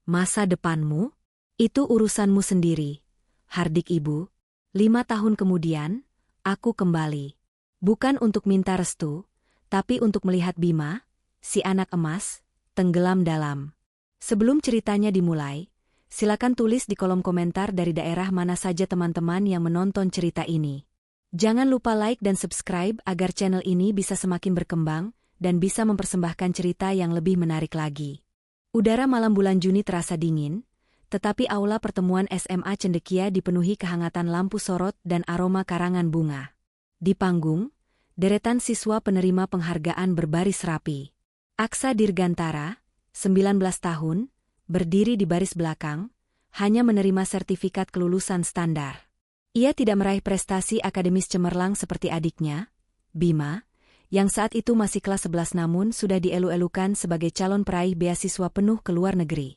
Masa depanmu? Itu urusanmu sendiri. Hardik ibu. 5 tahun kemudian, aku kembali. Bukan untuk minta restu, tapi untuk melihat Bima, si anak emas, tenggelam dalam. Sebelum ceritanya dimulai, silakan tulis di kolom komentar dari daerah mana saja teman-teman yang menonton cerita ini. Jangan lupa like dan subscribe agar channel ini bisa semakin berkembang dan bisa mempersembahkan cerita yang lebih menarik lagi. Udara malam bulan Juni terasa dingin, tetapi aula pertemuan SMA Cendekia dipenuhi kehangatan lampu sorot dan aroma karangan bunga. Di panggung, deretan siswa penerima penghargaan berbaris rapi. Aksa Dirgantara, 19 tahun, berdiri di baris belakang, hanya menerima sertifikat kelulusan standar. Ia tidak meraih prestasi akademis cemerlang seperti adiknya, Bima, yang saat itu masih kelas 11 namun sudah dielu-elukan sebagai calon peraih beasiswa penuh ke luar negeri.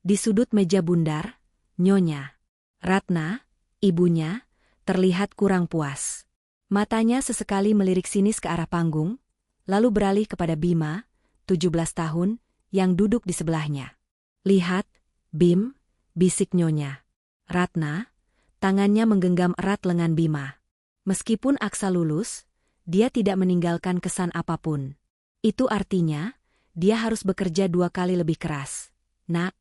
Di sudut meja bundar, Nyonya Ratna, ibunya, terlihat kurang puas. Matanya sesekali melirik sinis ke arah panggung, lalu beralih kepada Bima, 17 tahun, yang duduk di sebelahnya. "Lihat, Bim," bisik Nyonya Ratna, tangannya menggenggam erat lengan Bima. Meskipun Aksa lulus, dia tidak meninggalkan kesan apapun. Itu artinya, dia harus bekerja 2 kali lebih keras. Nak,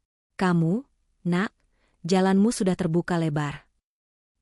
jalanmu sudah terbuka lebar.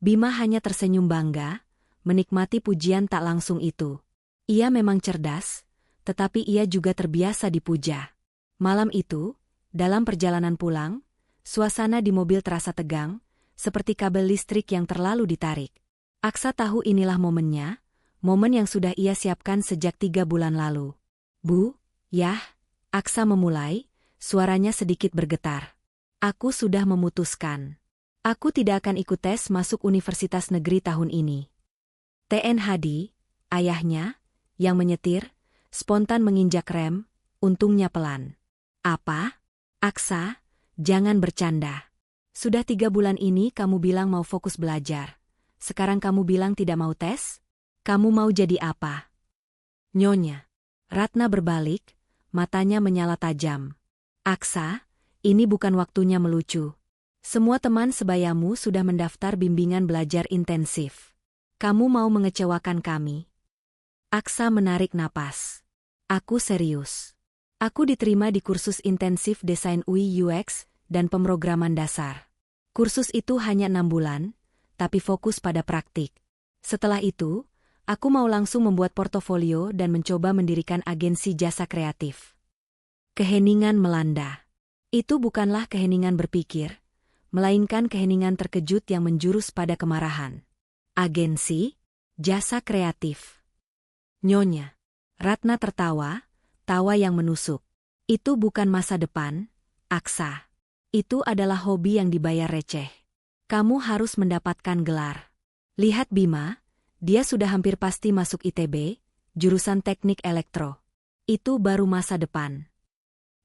Bima hanya tersenyum bangga, menikmati pujian tak langsung itu. Ia memang cerdas, tetapi ia juga terbiasa dipuja. Malam itu, dalam perjalanan pulang, suasana di mobil terasa tegang, seperti kabel listrik yang terlalu ditarik. Aksa tahu inilah momennya, momen yang sudah ia siapkan sejak 3 bulan lalu. "Bu, Yah," Aksa memulai, suaranya sedikit bergetar. "Aku sudah memutuskan. Aku tidak akan ikut tes masuk universitas negeri tahun ini." TN Hadi, ayahnya, yang menyetir, spontan menginjak rem, untungnya pelan. "Apa? Aksa, jangan bercanda. Sudah 3 bulan ini kamu bilang mau fokus belajar. Sekarang kamu bilang tidak mau tes? Kamu mau jadi apa?" Nyonya Ratna berbalik, matanya menyala tajam. "Aksa, ini bukan waktunya melucu. Semua teman sebayamu sudah mendaftar bimbingan belajar intensif. Kamu mau mengecewakan kami?" Aksa menarik napas. "Aku serius. Aku diterima di kursus intensif desain UI UX dan pemrograman dasar. Kursus itu hanya 6 bulan, tapi fokus pada praktik. Setelah itu, aku mau langsung membuat portofolio dan mencoba mendirikan agensi jasa kreatif." Keheningan melanda. Itu bukanlah keheningan berpikir, melainkan keheningan terkejut yang menjurus pada kemarahan. "Agensi? Jasa kreatif?" Nyonya Ratna tertawa, tawa yang menusuk. "Itu bukan masa depan, Aksa. Itu adalah hobi yang dibayar receh. Kamu harus mendapatkan gelar. Lihat Bima, dia sudah hampir pasti masuk ITB, jurusan teknik elektro. Itu baru masa depan."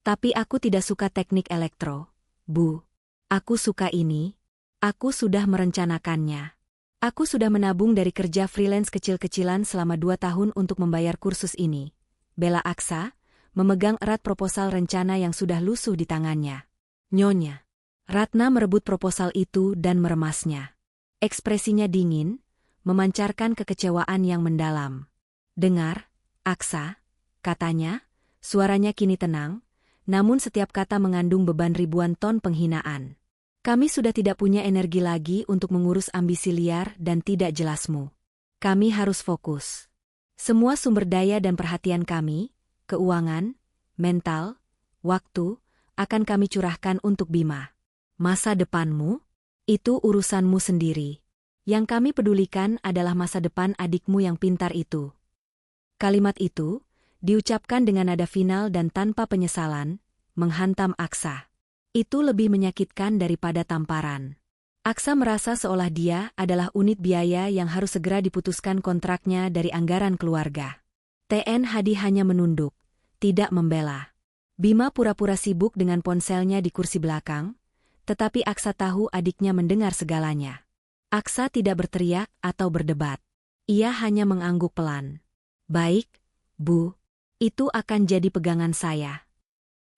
"Tapi aku tidak suka teknik elektro, Bu. Aku suka ini. Aku sudah merencanakannya. Aku sudah menabung dari kerja freelance kecil-kecilan selama 2 tahun untuk membayar kursus ini." Bela Aksa, memegang erat proposal rencana yang sudah lusuh di tangannya. Nyonya Ratna merebut proposal itu dan meremasnya. Ekspresinya dingin, memancarkan kekecewaan yang mendalam. "Dengar, Aksa," katanya, suaranya kini tenang, namun setiap kata mengandung beban ribuan ton penghinaan. "Kami sudah tidak punya energi lagi untuk mengurus ambisi liar dan tidak jelasmu. Kami harus fokus. Semua sumber daya dan perhatian kami, keuangan, mental, waktu, akan kami curahkan untuk Bima. Masa depanmu? Itu urusanmu sendiri. Yang kami pedulikan adalah masa depan adikmu yang pintar itu." Kalimat itu, diucapkan dengan nada final dan tanpa penyesalan, menghantam Aksa. Itu lebih menyakitkan daripada tamparan. Aksa merasa seolah dia adalah unit biaya yang harus segera diputuskan kontraknya dari anggaran keluarga. TN Hadi hanya menunduk, tidak membela. Bima pura-pura sibuk dengan ponselnya di kursi belakang, tetapi Aksa tahu adiknya mendengar segalanya. Aksa tidak berteriak atau berdebat. Ia hanya mengangguk pelan. "Baik, Bu. Itu akan jadi pegangan saya."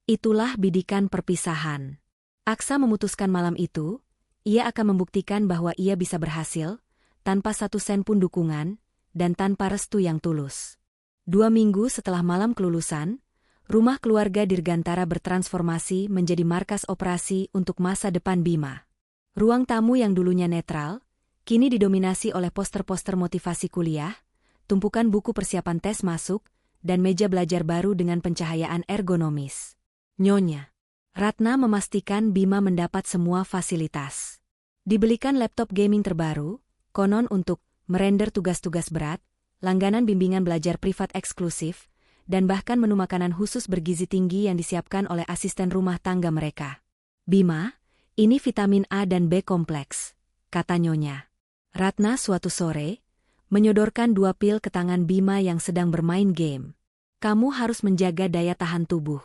Itulah bidikan perpisahan. Aksa memutuskan malam itu, ia akan membuktikan bahwa ia bisa berhasil, tanpa satu sen pun dukungan, dan tanpa restu yang tulus. 2 minggu setelah malam kelulusan, rumah keluarga Dirgantara bertransformasi menjadi markas operasi untuk masa depan Bima. Ruang tamu yang dulunya netral, kini didominasi oleh poster-poster motivasi kuliah, tumpukan buku persiapan tes masuk, dan meja belajar baru dengan pencahayaan ergonomis. Nyonya Ratna memastikan Bima mendapat semua fasilitas. Dibelikan laptop gaming terbaru, konon untuk merender tugas-tugas berat, langganan bimbingan belajar privat eksklusif, dan bahkan menu makanan khusus bergizi tinggi yang disiapkan oleh asisten rumah tangga mereka. Bima, ini vitamin A dan B kompleks, kata Nyonya Ratna suatu sore, menyodorkan 2 pil ke tangan Bima yang sedang bermain game. Kamu harus menjaga daya tahan tubuh.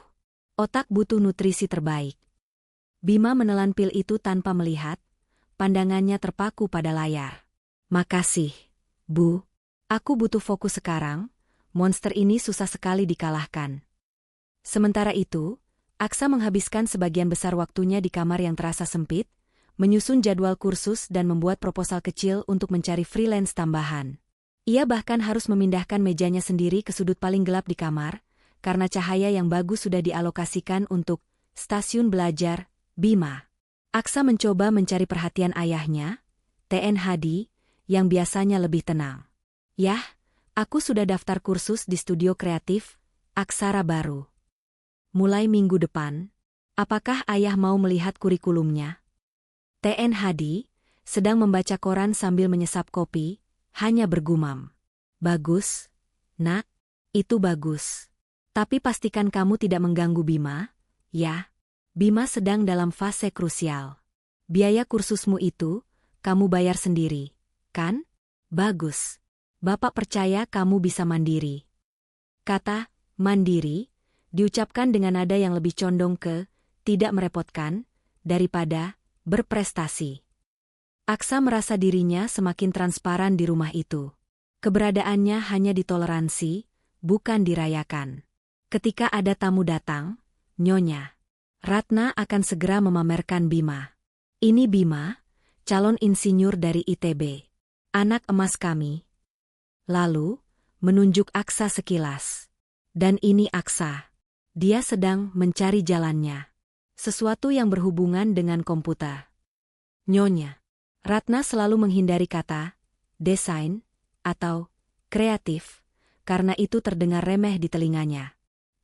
Otak butuh nutrisi terbaik. Bima menelan pil itu tanpa melihat, pandangannya terpaku pada layar. Makasih, Bu. Aku butuh fokus sekarang, monster ini susah sekali dikalahkan. Sementara itu, Aksa menghabiskan sebagian besar waktunya di kamar yang terasa sempit, menyusun jadwal kursus dan membuat proposal kecil untuk mencari freelance tambahan. Ia bahkan harus memindahkan mejanya sendiri ke sudut paling gelap di kamar, karena cahaya yang bagus sudah dialokasikan untuk stasiun belajar Bima. Aksa mencoba mencari perhatian ayahnya, TN Hadi, yang biasanya lebih tenang. Yah, aku sudah daftar kursus di studio kreatif Aksara Baru. Mulai minggu depan, apakah ayah mau melihat kurikulumnya? TN Hadi, sedang membaca koran sambil menyesap kopi, hanya bergumam. Bagus, Nak, itu bagus. Tapi pastikan kamu tidak mengganggu Bima, ya. Bima sedang dalam fase krusial. Biaya kursusmu itu, kamu bayar sendiri, kan? Bagus. Bapak percaya kamu bisa mandiri. Kata mandiri diucapkan dengan nada yang lebih condong ke tidak merepotkan daripada berprestasi. Aksa merasa dirinya semakin transparan di rumah itu. Keberadaannya hanya ditoleransi, bukan dirayakan. Ketika ada tamu datang, Nyonya Ratna akan segera memamerkan Bima. Ini Bima, calon insinyur dari ITB. Anak emas kami. Lalu, menunjuk Aksa sekilas. Dan ini Aksa. Dia sedang mencari jalannya. Sesuatu yang berhubungan dengan komputer. Nyonya Ratna selalu menghindari kata desain atau kreatif, karena itu terdengar remeh di telinganya.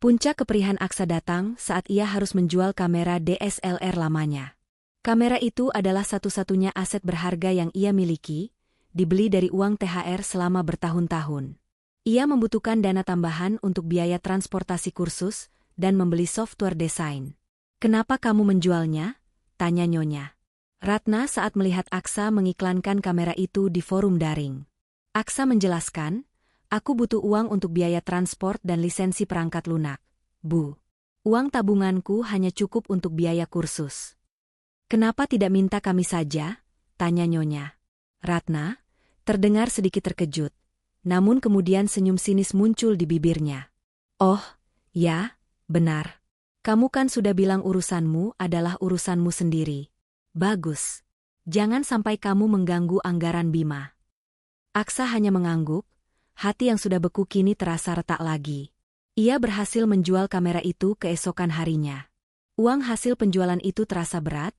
Puncak keperihan Aksa datang saat ia harus menjual kamera DSLR lamanya. Kamera itu adalah satu-satunya aset berharga yang ia miliki, dibeli dari uang THR selama bertahun-tahun. Ia membutuhkan dana tambahan untuk biaya transportasi kursus dan membeli software desain. Kenapa kamu menjualnya? Tanya Nyonya Ratna saat melihat Aksa mengiklankan kamera itu di forum daring. Aksa menjelaskan, aku butuh uang untuk biaya transport dan lisensi perangkat lunak, Bu. Uang tabunganku hanya cukup untuk biaya kursus. Kenapa tidak minta kami saja? Tanya Nyonya Ratna, terdengar sedikit terkejut. Namun kemudian senyum sinis muncul di bibirnya. Oh, ya, benar. Kamu kan sudah bilang urusanmu adalah urusanmu sendiri. Bagus. Jangan sampai kamu mengganggu anggaran Bima. Aksa hanya mengangguk. Hati yang sudah beku kini terasa retak lagi. Ia berhasil menjual kamera itu keesokan harinya. Uang hasil penjualan itu terasa berat,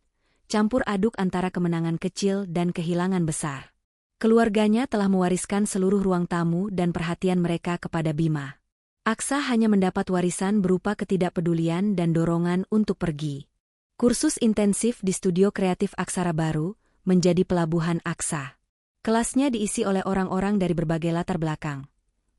campur aduk antara kemenangan kecil dan kehilangan besar. Keluarganya telah mewariskan seluruh ruang tamu dan perhatian mereka kepada Bima. Aksa hanya mendapat warisan berupa ketidakpedulian dan dorongan untuk pergi. Kursus intensif di studio kreatif Aksara Baru menjadi pelabuhan Aksa. Kelasnya diisi oleh orang-orang dari berbagai latar belakang.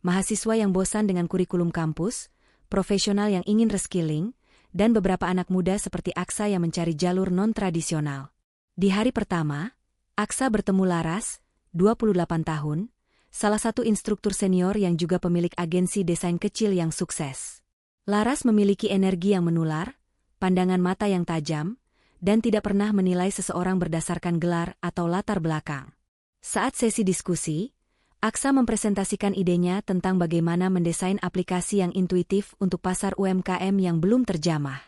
Mahasiswa yang bosan dengan kurikulum kampus, profesional yang ingin reskilling, dan beberapa anak muda seperti Aksa yang mencari jalur non-tradisional. Di hari pertama, Aksa bertemu Laras, 28 tahun, salah satu instruktur senior yang juga pemilik agensi desain kecil yang sukses. Laras memiliki energi yang menular, pandangan mata yang tajam, dan tidak pernah menilai seseorang berdasarkan gelar atau latar belakang. Saat sesi diskusi, Aksa mempresentasikan idenya tentang bagaimana mendesain aplikasi yang intuitif untuk pasar UMKM yang belum terjamah.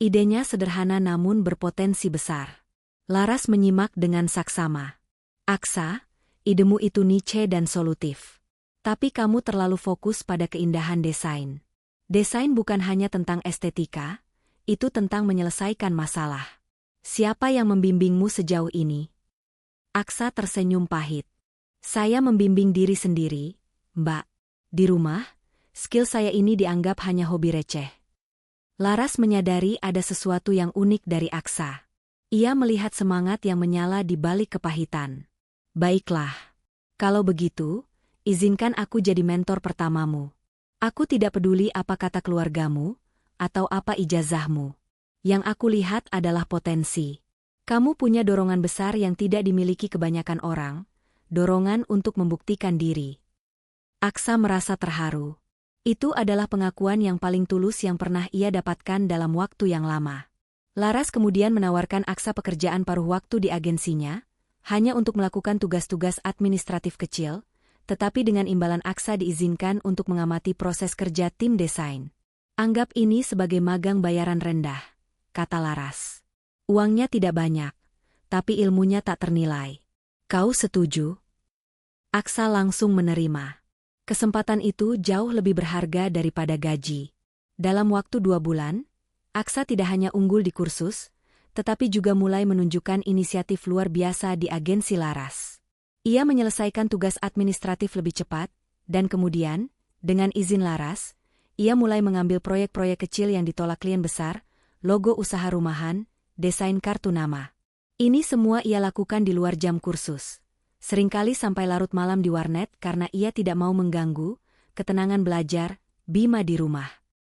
Idenya sederhana namun berpotensi besar. Laras menyimak dengan saksama. Aksa, idemu itu niche dan solutif. Tapi kamu terlalu fokus pada keindahan desain. Desain bukan hanya tentang estetika, itu tentang menyelesaikan masalah. Siapa yang membimbingmu sejauh ini? Aksa tersenyum pahit. Saya membimbing diri sendiri, Mbak. Di rumah, skill saya ini dianggap hanya hobi receh. Laras menyadari ada sesuatu yang unik dari Aksa. Ia melihat semangat yang menyala di balik kepahitan. Baiklah. Kalau begitu, izinkan aku jadi mentor pertamamu. Aku tidak peduli apa kata keluargamu, atau apa ijazahmu. Yang aku lihat adalah potensi. Kamu punya dorongan besar yang tidak dimiliki kebanyakan orang, dorongan untuk membuktikan diri. Aksa merasa terharu. Itu adalah pengakuan yang paling tulus yang pernah ia dapatkan dalam waktu yang lama. Laras kemudian menawarkan Aksa pekerjaan paruh waktu di agensinya, hanya untuk melakukan tugas-tugas administratif kecil, tetapi dengan imbalan Aksa diizinkan untuk mengamati proses kerja tim desain. Anggap ini sebagai magang bayaran rendah, kata Laras. Uangnya tidak banyak, tapi ilmunya tak ternilai. Kau setuju? Aksa langsung menerima. Kesempatan itu jauh lebih berharga daripada gaji. Dalam waktu 2 bulan, Aksa tidak hanya unggul di kursus, tetapi juga mulai menunjukkan inisiatif luar biasa di agensi Laras. Ia menyelesaikan tugas administratif lebih cepat, dan kemudian, dengan izin Laras, ia mulai mengambil proyek-proyek kecil yang ditolak klien besar, logo usaha rumahan, desain kartu nama. Ini semua ia lakukan di luar jam kursus. Seringkali sampai larut malam di warnet karena ia tidak mau mengganggu ketenangan belajar Bima di rumah.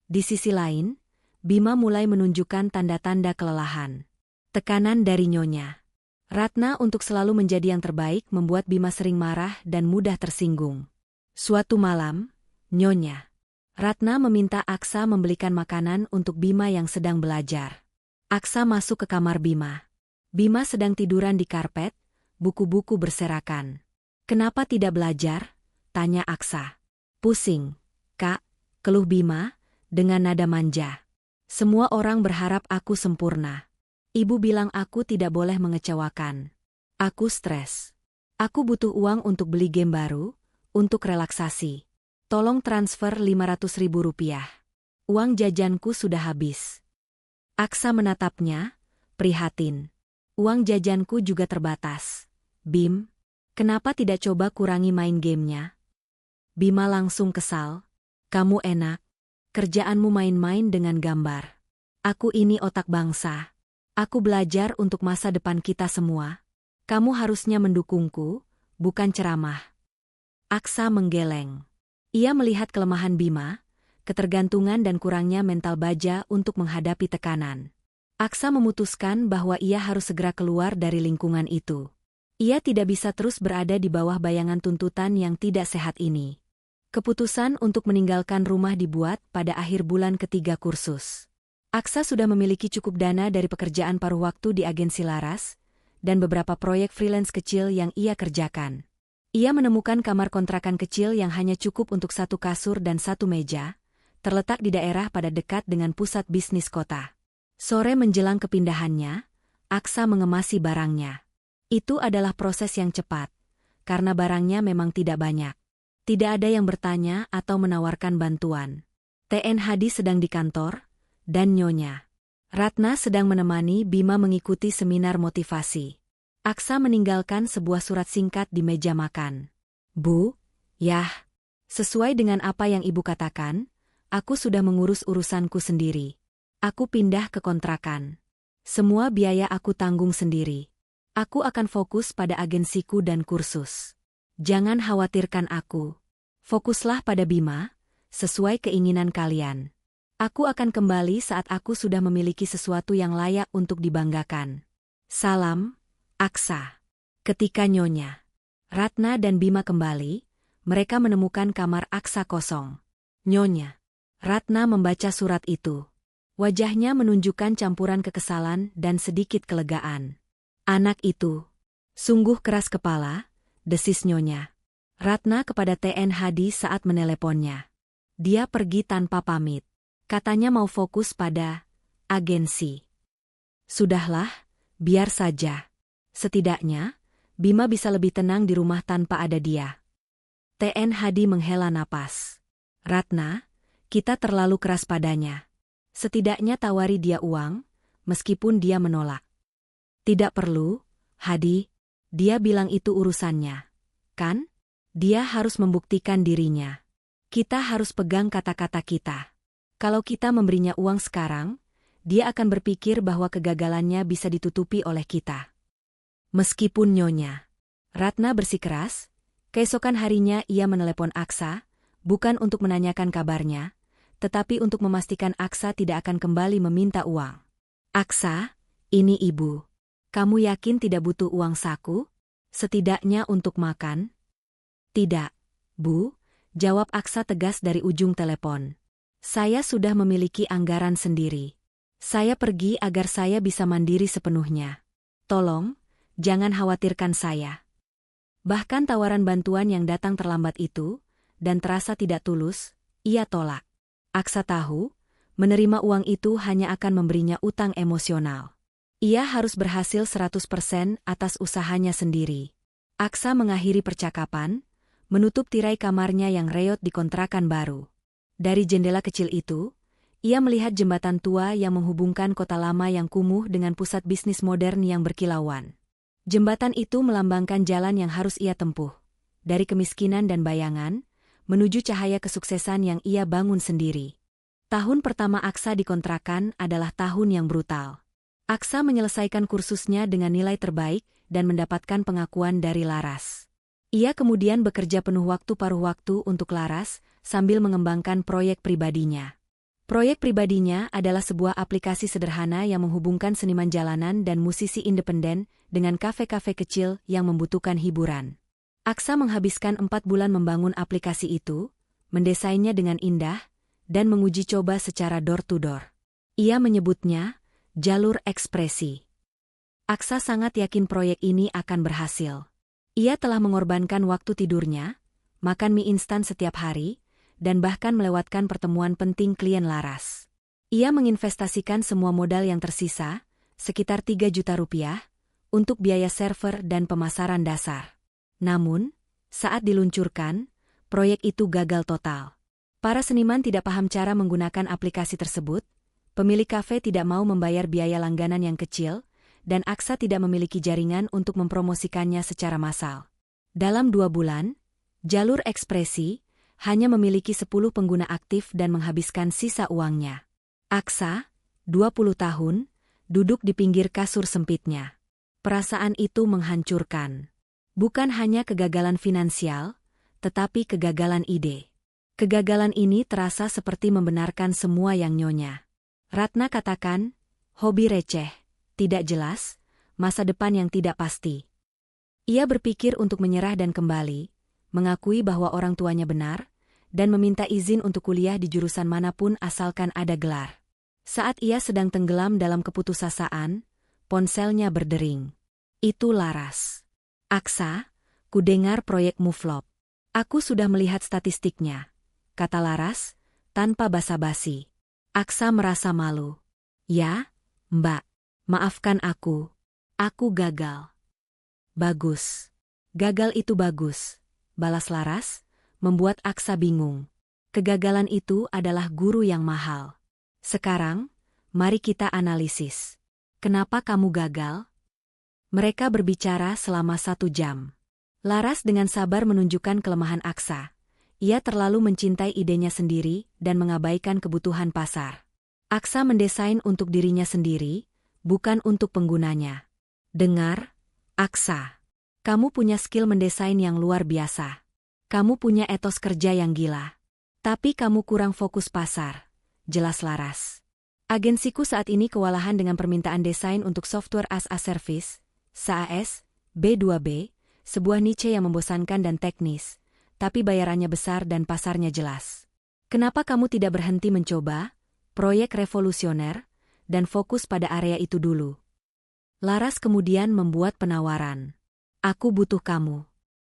Di sisi lain, Bima mulai menunjukkan tanda-tanda kelelahan. Tekanan dari Nyonya Ratna untuk selalu menjadi yang terbaik membuat Bima sering marah dan mudah tersinggung. Suatu malam, Nyonya Ratna meminta Aksa membelikan makanan untuk Bima yang sedang belajar. Aksa masuk ke kamar Bima. Bima sedang tiduran di karpet, buku-buku berserakan. Kenapa tidak belajar? Tanya Aksa. Pusing, Kak, keluh Bima, dengan nada manja. Semua orang berharap aku sempurna. Ibu bilang aku tidak boleh mengecewakan. Aku stres. Aku butuh uang untuk beli game baru, untuk relaksasi. Tolong transfer 500.000 rupiah. Uang jajanku sudah habis. Aksa menatapnya, prihatin. Uang jajanku juga terbatas. Bim, kenapa tidak coba kurangi main gamenya? Bima langsung kesal. Kamu enak. Kerjaanmu main-main dengan gambar. Aku ini otak bangsa. Aku belajar untuk masa depan kita semua. Kamu harusnya mendukungku, bukan ceramah. Aksa menggeleng. Ia melihat kelemahan Bima, ketergantungan dan kurangnya mental baja untuk menghadapi tekanan. Aksa memutuskan bahwa ia harus segera keluar dari lingkungan itu. Ia tidak bisa terus berada di bawah bayangan tuntutan yang tidak sehat ini. Keputusan untuk meninggalkan rumah dibuat pada akhir bulan ketiga kursus. Aksa sudah memiliki cukup dana dari pekerjaan paruh waktu di agensi Laras, dan beberapa proyek freelance kecil yang ia kerjakan. Ia menemukan kamar kontrakan kecil yang hanya cukup untuk 1 kasur dan 1 meja, terletak di daerah pada dekat dengan pusat bisnis kota. Sore menjelang kepindahannya, Aksa mengemasi barangnya. Itu adalah proses yang cepat, karena barangnya memang tidak banyak. Tidak ada yang bertanya atau menawarkan bantuan. TN Hadi sedang di kantor, dan Nyonya Ratna sedang menemani Bima mengikuti seminar motivasi. Aksa meninggalkan sebuah surat singkat di meja makan. Bu, yah, sesuai dengan apa yang ibu katakan, aku sudah mengurus urusanku sendiri. Aku pindah ke kontrakan. Semua biaya aku tanggung sendiri. Aku akan fokus pada agensiku dan kursus. Jangan khawatirkan aku. Fokuslah pada Bima, sesuai keinginan kalian. Aku akan kembali saat aku sudah memiliki sesuatu yang layak untuk dibanggakan. Salam, Aksa. Ketika Nyonya Ratna dan Bima kembali, mereka menemukan kamar Aksa kosong. Nyonya Ratna membaca surat itu. Wajahnya menunjukkan campuran kekesalan dan sedikit kelegaan. Anak itu sungguh keras kepala, desis Nyonya Ratna kepada TN Hadi saat meneleponnya. Dia pergi tanpa pamit. Katanya mau fokus pada Agensi. Sudahlah, biar saja. Setidaknya, Bima bisa lebih tenang di rumah tanpa ada dia. TN Hadi menghela napas. Ratna, kita terlalu keras padanya. Setidaknya tawari dia uang, meskipun dia menolak. Tidak perlu, Hadi. Dia bilang itu urusannya. Kan? Dia harus membuktikan dirinya. Kita harus pegang kata-kata kita. Kalau kita memberinya uang sekarang, dia akan berpikir bahwa kegagalannya bisa ditutupi oleh kita. Meskipun Nyonya Ratna bersikeras, keesokan harinya ia menelepon Aksa, bukan untuk menanyakan kabarnya, tetapi untuk memastikan Aksa tidak akan kembali meminta uang. Aksa, ini ibu. Kamu yakin tidak butuh uang saku? Setidaknya untuk makan? Tidak, Bu, jawab Aksa tegas dari ujung telepon. Saya sudah memiliki anggaran sendiri. Saya pergi agar saya bisa mandiri sepenuhnya. Tolong, jangan khawatirkan saya. Bahkan tawaran bantuan yang datang terlambat itu, dan terasa tidak tulus, ia tolak. Aksa tahu, menerima uang itu hanya akan memberinya utang emosional. Ia harus berhasil 100% atas usahanya sendiri. Aksa mengakhiri percakapan, menutup tirai kamarnya yang reot di kontrakan baru. Dari jendela kecil itu, ia melihat jembatan tua yang menghubungkan kota lama yang kumuh dengan pusat bisnis modern yang berkilauan. Jembatan itu melambangkan jalan yang harus ia tempuh, dari kemiskinan dan bayangan, menuju cahaya kesuksesan yang ia bangun sendiri. Tahun pertama Aksa di kontrakan adalah tahun yang brutal. Aksa menyelesaikan kursusnya dengan nilai terbaik dan mendapatkan pengakuan dari Laras. Ia kemudian bekerja penuh waktu paruh waktu untuk Laras sambil mengembangkan proyek pribadinya. Proyek pribadinya adalah sebuah aplikasi sederhana yang menghubungkan seniman jalanan dan musisi independen dengan kafe-kafe kecil yang membutuhkan hiburan. Aksa menghabiskan 4 bulan membangun aplikasi itu, mendesainnya dengan indah, dan menguji coba secara door-to-door. Ia menyebutnya jalur ekspresi. Aksa sangat yakin proyek ini akan berhasil. Ia telah mengorbankan waktu tidurnya, makan mie instan setiap hari, dan bahkan melewatkan pertemuan penting klien Laras. Ia menginvestasikan semua modal yang tersisa, sekitar 3 juta rupiah, untuk biaya server dan pemasaran dasar. Namun, saat diluncurkan, proyek itu gagal total. Para seniman tidak paham cara menggunakan aplikasi tersebut, pemilik kafe tidak mau membayar biaya langganan yang kecil, dan Aksa tidak memiliki jaringan untuk mempromosikannya secara massal. Dalam 2 bulan, jalur ekspresi hanya memiliki 10 pengguna aktif dan menghabiskan sisa uangnya. Aksa, 20 tahun, duduk di pinggir kasur sempitnya. Perasaan itu menghancurkan. Bukan hanya kegagalan finansial, tetapi kegagalan ide. Kegagalan ini terasa seperti membenarkan semua yang Nyonya Ratna katakan, hobi receh, tidak jelas, masa depan yang tidak pasti. Ia berpikir untuk menyerah dan kembali, mengakui bahwa orang tuanya benar, dan meminta izin untuk kuliah di jurusan manapun asalkan ada gelar. Saat ia sedang tenggelam dalam keputusasaan, ponselnya berdering. Itu Laras. Aksa, kudengar proyekmu flop. Aku sudah melihat statistiknya, kata Laras, tanpa basa-basi. Aksa merasa malu. Ya, Mbak, maafkan aku. Aku gagal. Bagus. Gagal itu bagus, balas Laras, membuat Aksa bingung. Kegagalan itu adalah guru yang mahal. Sekarang, mari kita analisis. Kenapa kamu gagal? Mereka berbicara selama 1 jam. Laras dengan sabar menunjukkan kelemahan Aksa. Ia terlalu mencintai idenya sendiri dan mengabaikan kebutuhan pasar. Aksa mendesain untuk dirinya sendiri, bukan untuk penggunanya. Dengar, Aksa. Kamu punya skill mendesain yang luar biasa. Kamu punya etos kerja yang gila. Tapi kamu kurang fokus pasar, jelas Laras. Agensiku saat ini kewalahan dengan permintaan desain untuk software as a service, SaaS, B2B, sebuah niche yang membosankan dan teknis, tapi bayarannya besar dan pasarnya jelas. Kenapa kamu tidak berhenti mencoba proyek revolusioner dan fokus pada area itu dulu? Laras kemudian membuat penawaran. Aku butuh kamu.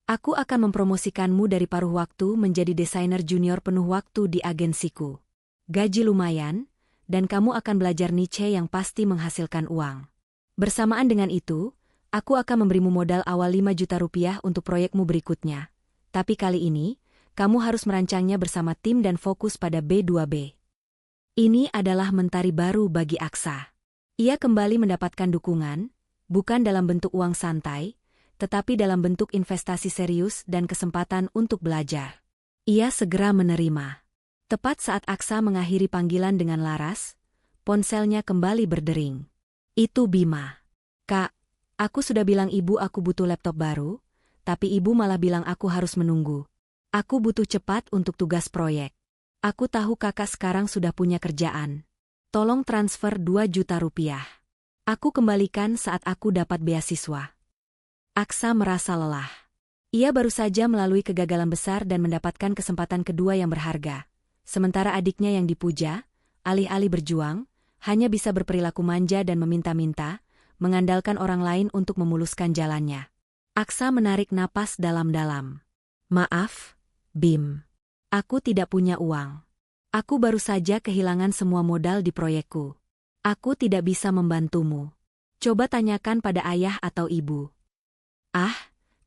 Aku akan mempromosikanmu dari paruh waktu menjadi desainer junior penuh waktu di agensiku. Gaji lumayan, dan kamu akan belajar niche yang pasti menghasilkan uang. Bersamaan dengan itu, aku akan memberimu modal awal 5 juta rupiah untuk proyekmu berikutnya. Tapi kali ini, kamu harus merancangnya bersama tim dan fokus pada B2B. Ini adalah mentari baru bagi Aksa. Ia kembali mendapatkan dukungan, bukan dalam bentuk uang santai, tetapi dalam bentuk investasi serius dan kesempatan untuk belajar. Ia segera menerima. Tepat saat Aksa mengakhiri panggilan dengan Laras, ponselnya kembali berdering. Itu Bima. Kak, aku sudah bilang ibu aku butuh laptop baru, tapi ibu malah bilang aku harus menunggu. Aku butuh cepat untuk tugas proyek. Aku tahu kakak sekarang sudah punya kerjaan. Tolong transfer 2 juta rupiah. Aku kembalikan saat aku dapat beasiswa. Aksa merasa lelah. Ia baru saja melalui kegagalan besar dan mendapatkan kesempatan kedua yang berharga. Sementara adiknya yang dipuja, alih-alih berjuang, hanya bisa berperilaku manja dan meminta-minta, mengandalkan orang lain untuk memuluskan jalannya. Aksa menarik napas dalam-dalam. Maaf, Bim. Aku tidak punya uang. Aku baru saja kehilangan semua modal di proyekku. Aku tidak bisa membantumu. Coba tanyakan pada ayah atau ibu. Ah,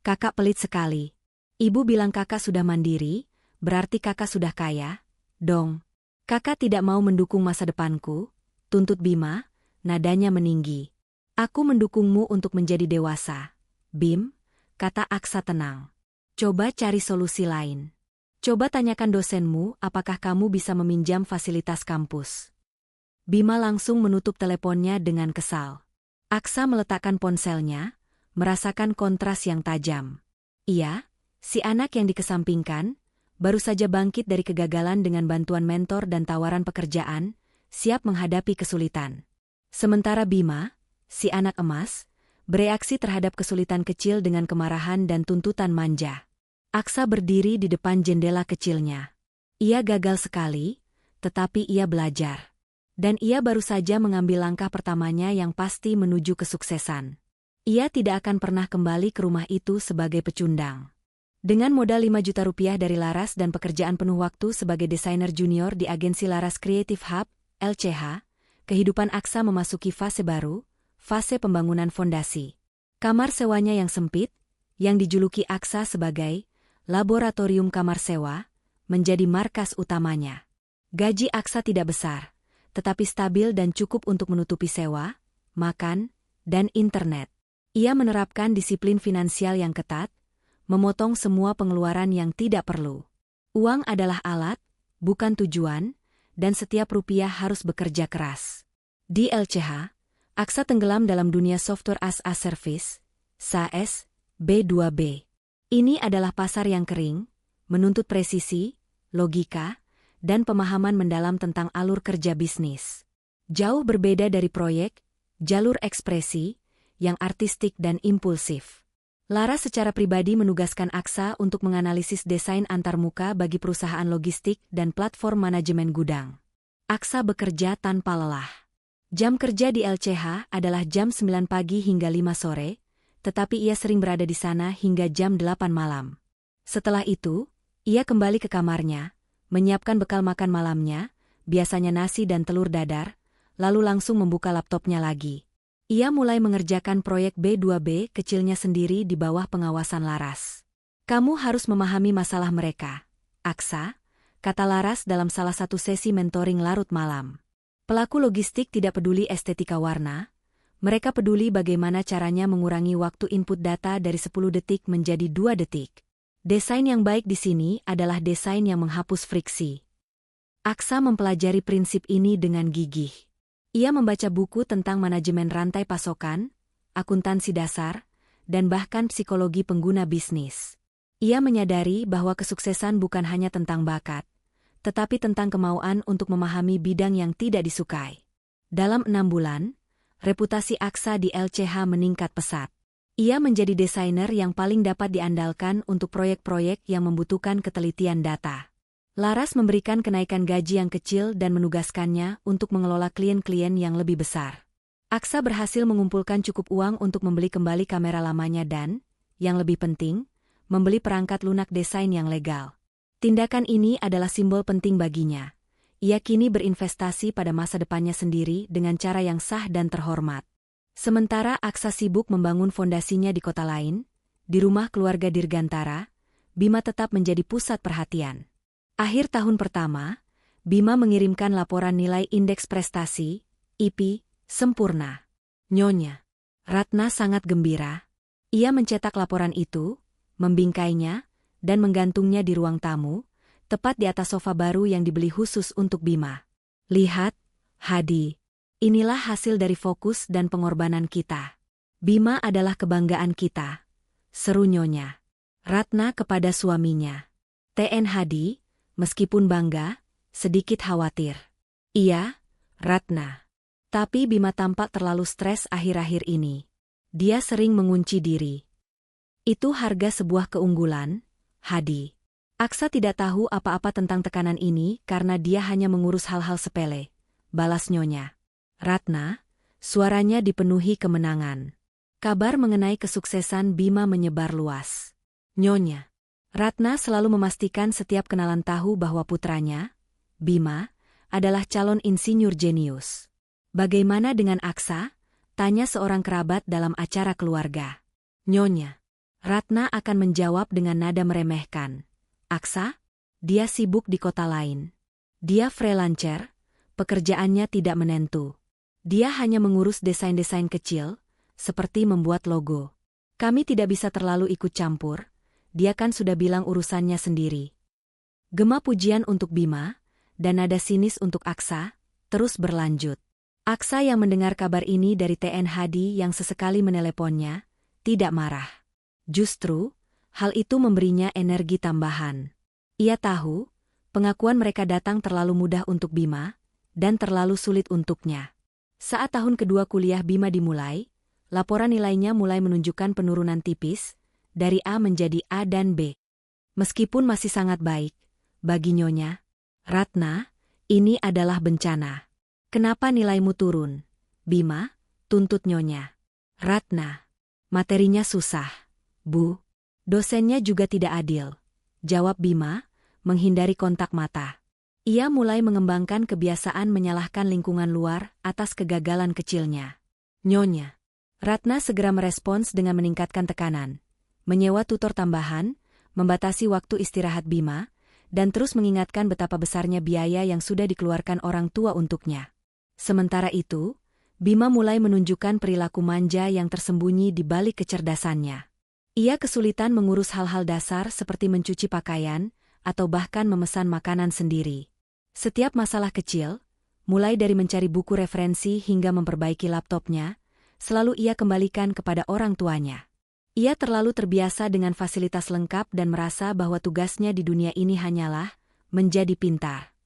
kakak pelit sekali. Ibu bilang kakak sudah mandiri, berarti kakak sudah kaya, dong. Kakak tidak mau mendukung masa depanku, tuntut Bima, nadanya meninggi. Aku mendukungmu untuk menjadi dewasa. Bim, kata Aksa tenang. Coba cari solusi lain. Coba tanyakan dosenmu apakah kamu bisa meminjam fasilitas kampus. Bima langsung menutup teleponnya dengan kesal. Aksa meletakkan ponselnya, merasakan kontras yang tajam. Ia, si anak yang dikesampingkan, baru saja bangkit dari kegagalan dengan bantuan mentor dan tawaran pekerjaan, siap menghadapi kesulitan. Sementara Bima, si anak emas, bereaksi terhadap kesulitan kecil dengan kemarahan dan tuntutan manja. Aksa berdiri di depan jendela kecilnya. Ia gagal sekali, tetapi ia belajar. Dan ia baru saja mengambil langkah pertamanya yang pasti menuju kesuksesan. Ia tidak akan pernah kembali ke rumah itu sebagai pecundang. Dengan modal 5 juta rupiah dari Laras dan pekerjaan penuh waktu sebagai desainer junior di agensi Laras Creative Hub, LCH, kehidupan Aksa memasuki fase baru, fase pembangunan fondasi. Kamar sewanya yang sempit, yang dijuluki Aksa sebagai laboratorium kamar sewa, menjadi markas utamanya. Gaji Aksa tidak besar, tetapi stabil dan cukup untuk menutupi sewa, makan, dan internet. Ia menerapkan disiplin finansial yang ketat, memotong semua pengeluaran yang tidak perlu. Uang adalah alat, bukan tujuan, dan setiap rupiah harus bekerja keras. Di LCH, Aksa tenggelam dalam dunia software as a service, SaaS, B2B. Ini adalah pasar yang kering, menuntut presisi, logika, dan pemahaman mendalam tentang alur kerja bisnis. Jauh berbeda dari proyek, jalur ekspresi, yang artistik dan impulsif. Laras secara pribadi menugaskan Aksa untuk menganalisis desain antarmuka bagi perusahaan logistik dan platform manajemen gudang. Aksa bekerja tanpa lelah. Jam kerja di LCH adalah jam 9 pagi hingga 5 sore, tetapi ia sering berada di sana hingga jam 8 malam. Setelah itu, ia kembali ke kamarnya, menyiapkan bekal makan malamnya, biasanya nasi dan telur dadar, lalu langsung membuka laptopnya lagi. Ia mulai mengerjakan proyek B2B kecilnya sendiri di bawah pengawasan Laras. Kamu harus memahami masalah mereka, Aksa, kata Laras dalam salah satu sesi mentoring larut malam. Pelaku logistik tidak peduli estetika warna, mereka peduli bagaimana caranya mengurangi waktu input data dari 10 detik menjadi 2 detik. Desain yang baik di sini adalah desain yang menghapus friksi. Aksa mempelajari prinsip ini dengan gigih. Ia membaca buku tentang manajemen rantai pasokan, akuntansi dasar, dan bahkan psikologi pengguna bisnis. Ia menyadari bahwa kesuksesan bukan hanya tentang bakat, tetapi tentang kemauan untuk memahami bidang yang tidak disukai. Dalam 6 bulan, reputasi Aksa di LCH meningkat pesat. Ia menjadi desainer yang paling dapat diandalkan untuk proyek-proyek yang membutuhkan ketelitian data. Laras memberikan kenaikan gaji yang kecil dan menugaskannya untuk mengelola klien-klien yang lebih besar. Aksa berhasil mengumpulkan cukup uang untuk membeli kembali kamera lamanya dan, yang lebih penting, membeli perangkat lunak desain yang legal. Tindakan ini adalah simbol penting baginya. Ia kini berinvestasi pada masa depannya sendiri dengan cara yang sah dan terhormat. Sementara Aksa sibuk membangun fondasinya di kota lain, di rumah keluarga Dirgantara, Bima tetap menjadi pusat perhatian. Akhir tahun pertama, Bima mengirimkan laporan nilai indeks prestasi, IP, sempurna. Nyonya Ratna sangat gembira. Ia mencetak laporan itu, membingkainya, dan menggantungnya di ruang tamu, tepat di atas sofa baru yang dibeli khusus untuk Bima. Lihat, Hadi. Inilah hasil dari fokus dan pengorbanan kita. Bima adalah kebanggaan kita, seru Nyonya Ratna kepada suaminya. TN Hadi, meskipun bangga, sedikit khawatir. Iya, Ratna. Tapi Bima tampak terlalu stres akhir-akhir ini. Dia sering mengunci diri. Itu harga sebuah keunggulan, Hadi. Aksa tidak tahu apa-apa tentang tekanan ini karena dia hanya mengurus hal-hal sepele, balas Nyonya Ratna, suaranya dipenuhi kemenangan. Kabar mengenai kesuksesan Bima menyebar luas. Nyonya Ratna selalu memastikan setiap kenalan tahu bahwa putranya, Bima, adalah calon insinyur jenius. Bagaimana dengan Aksa? Tanya seorang kerabat dalam acara keluarga. Nyonya Ratna akan menjawab dengan nada meremehkan. Aksa? Dia sibuk di kota lain. Dia freelancer, pekerjaannya tidak menentu. Dia hanya mengurus desain-desain kecil, seperti membuat logo. Kami tidak bisa terlalu ikut campur, dia kan sudah bilang urusannya sendiri. Gema pujian untuk Bima, dan nada sinis untuk Aksa, terus berlanjut. Aksa yang mendengar kabar ini dari TN Hadi yang sesekali meneleponnya, tidak marah. Justru, hal itu memberinya energi tambahan. Ia tahu, pengakuan mereka datang terlalu mudah untuk Bima, dan terlalu sulit untuknya. Saat tahun kedua kuliah Bima dimulai, laporan nilainya mulai menunjukkan penurunan tipis, dari A menjadi A dan B. Meskipun masih sangat baik, bagi Nyonya Ratna, ini adalah bencana. Kenapa nilaimu turun? Bima, tuntut Nyonya Ratna. Materinya susah, Bu. Dosennya juga tidak adil, jawab Bima, menghindari kontak mata. Ia mulai mengembangkan kebiasaan menyalahkan lingkungan luar atas kegagalan kecilnya. Nyonya Ratna segera merespons dengan meningkatkan tekanan, menyewa tutor tambahan, membatasi waktu istirahat Bima, dan terus mengingatkan betapa besarnya biaya yang sudah dikeluarkan orang tua untuknya. Sementara itu, Bima mulai menunjukkan perilaku manja yang tersembunyi di balik kecerdasannya. Ia kesulitan mengurus hal-hal dasar seperti mencuci pakaian, atau bahkan memesan makanan sendiri. Setiap masalah kecil, mulai dari mencari buku referensi hingga memperbaiki laptopnya, selalu ia kembalikan kepada orang tuanya. Ia terlalu terbiasa dengan fasilitas lengkap dan merasa bahwa tugasnya di dunia ini hanyalah menjadi pintar.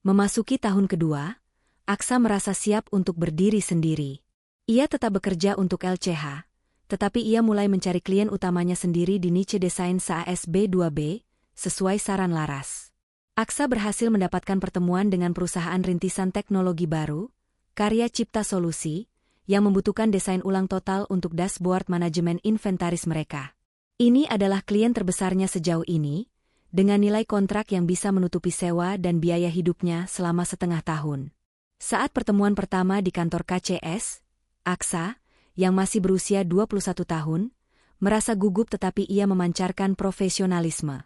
Memasuki tahun kedua, Aksa merasa siap untuk berdiri sendiri. Ia tetap bekerja untuk LCH, tetapi ia mulai mencari klien utamanya sendiri di niche desain SASB 2B, sesuai saran Laras. Aksa berhasil mendapatkan pertemuan dengan perusahaan rintisan teknologi baru, Karya Cipta Solusi, yang membutuhkan desain ulang total untuk dashboard manajemen inventaris mereka. Ini adalah klien terbesarnya sejauh ini, dengan nilai kontrak yang bisa menutupi sewa dan biaya hidupnya selama setengah tahun. Saat pertemuan pertama di kantor KCS, Aksa, yang masih berusia 21 tahun, merasa gugup tetapi ia memancarkan profesionalisme.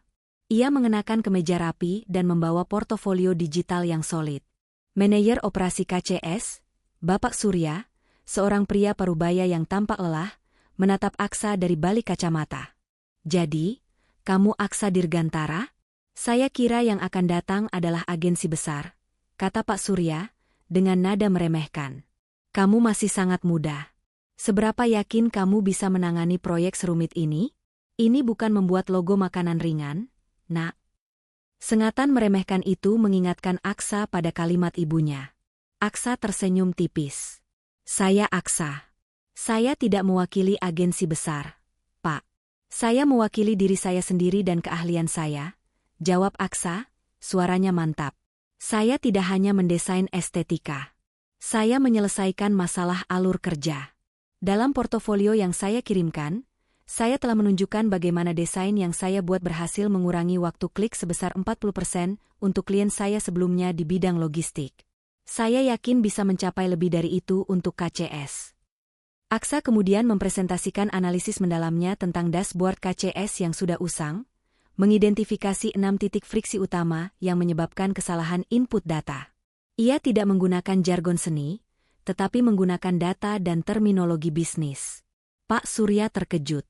Ia mengenakan kemeja rapi dan membawa portofolio digital yang solid. Manajer operasi KCS, Bapak Surya, seorang pria parubaya yang tampak lelah, menatap Aksa dari balik kacamata. Jadi, kamu Aksa Dirgantara? Saya kira yang akan datang adalah agensi besar, kata Pak Surya, dengan nada meremehkan. Kamu masih sangat muda. Seberapa yakin kamu bisa menangani proyek serumit ini? Ini bukan membuat logo makanan ringan, Nak. Sengatan meremehkan itu mengingatkan Aksa pada kalimat ibunya. Aksa tersenyum tipis. Saya Aksa. Saya tidak mewakili agensi besar, Pak. Saya mewakili diri saya sendiri dan keahlian saya, jawab Aksa, suaranya mantap. Saya tidak hanya mendesain estetika. Saya menyelesaikan masalah alur kerja. Dalam portofolio yang saya kirimkan, Saya telah menunjukkan bagaimana desain yang saya buat berhasil mengurangi waktu klik sebesar 40% untuk klien saya sebelumnya di bidang logistik. Saya yakin bisa mencapai lebih dari itu untuk KCS. Aksa kemudian mempresentasikan analisis mendalamnya tentang dashboard KCS yang sudah usang, mengidentifikasi 6 titik friksi utama yang menyebabkan kesalahan input data. Ia tidak menggunakan jargon seni, tetapi menggunakan data dan terminologi bisnis. Pak Surya terkejut.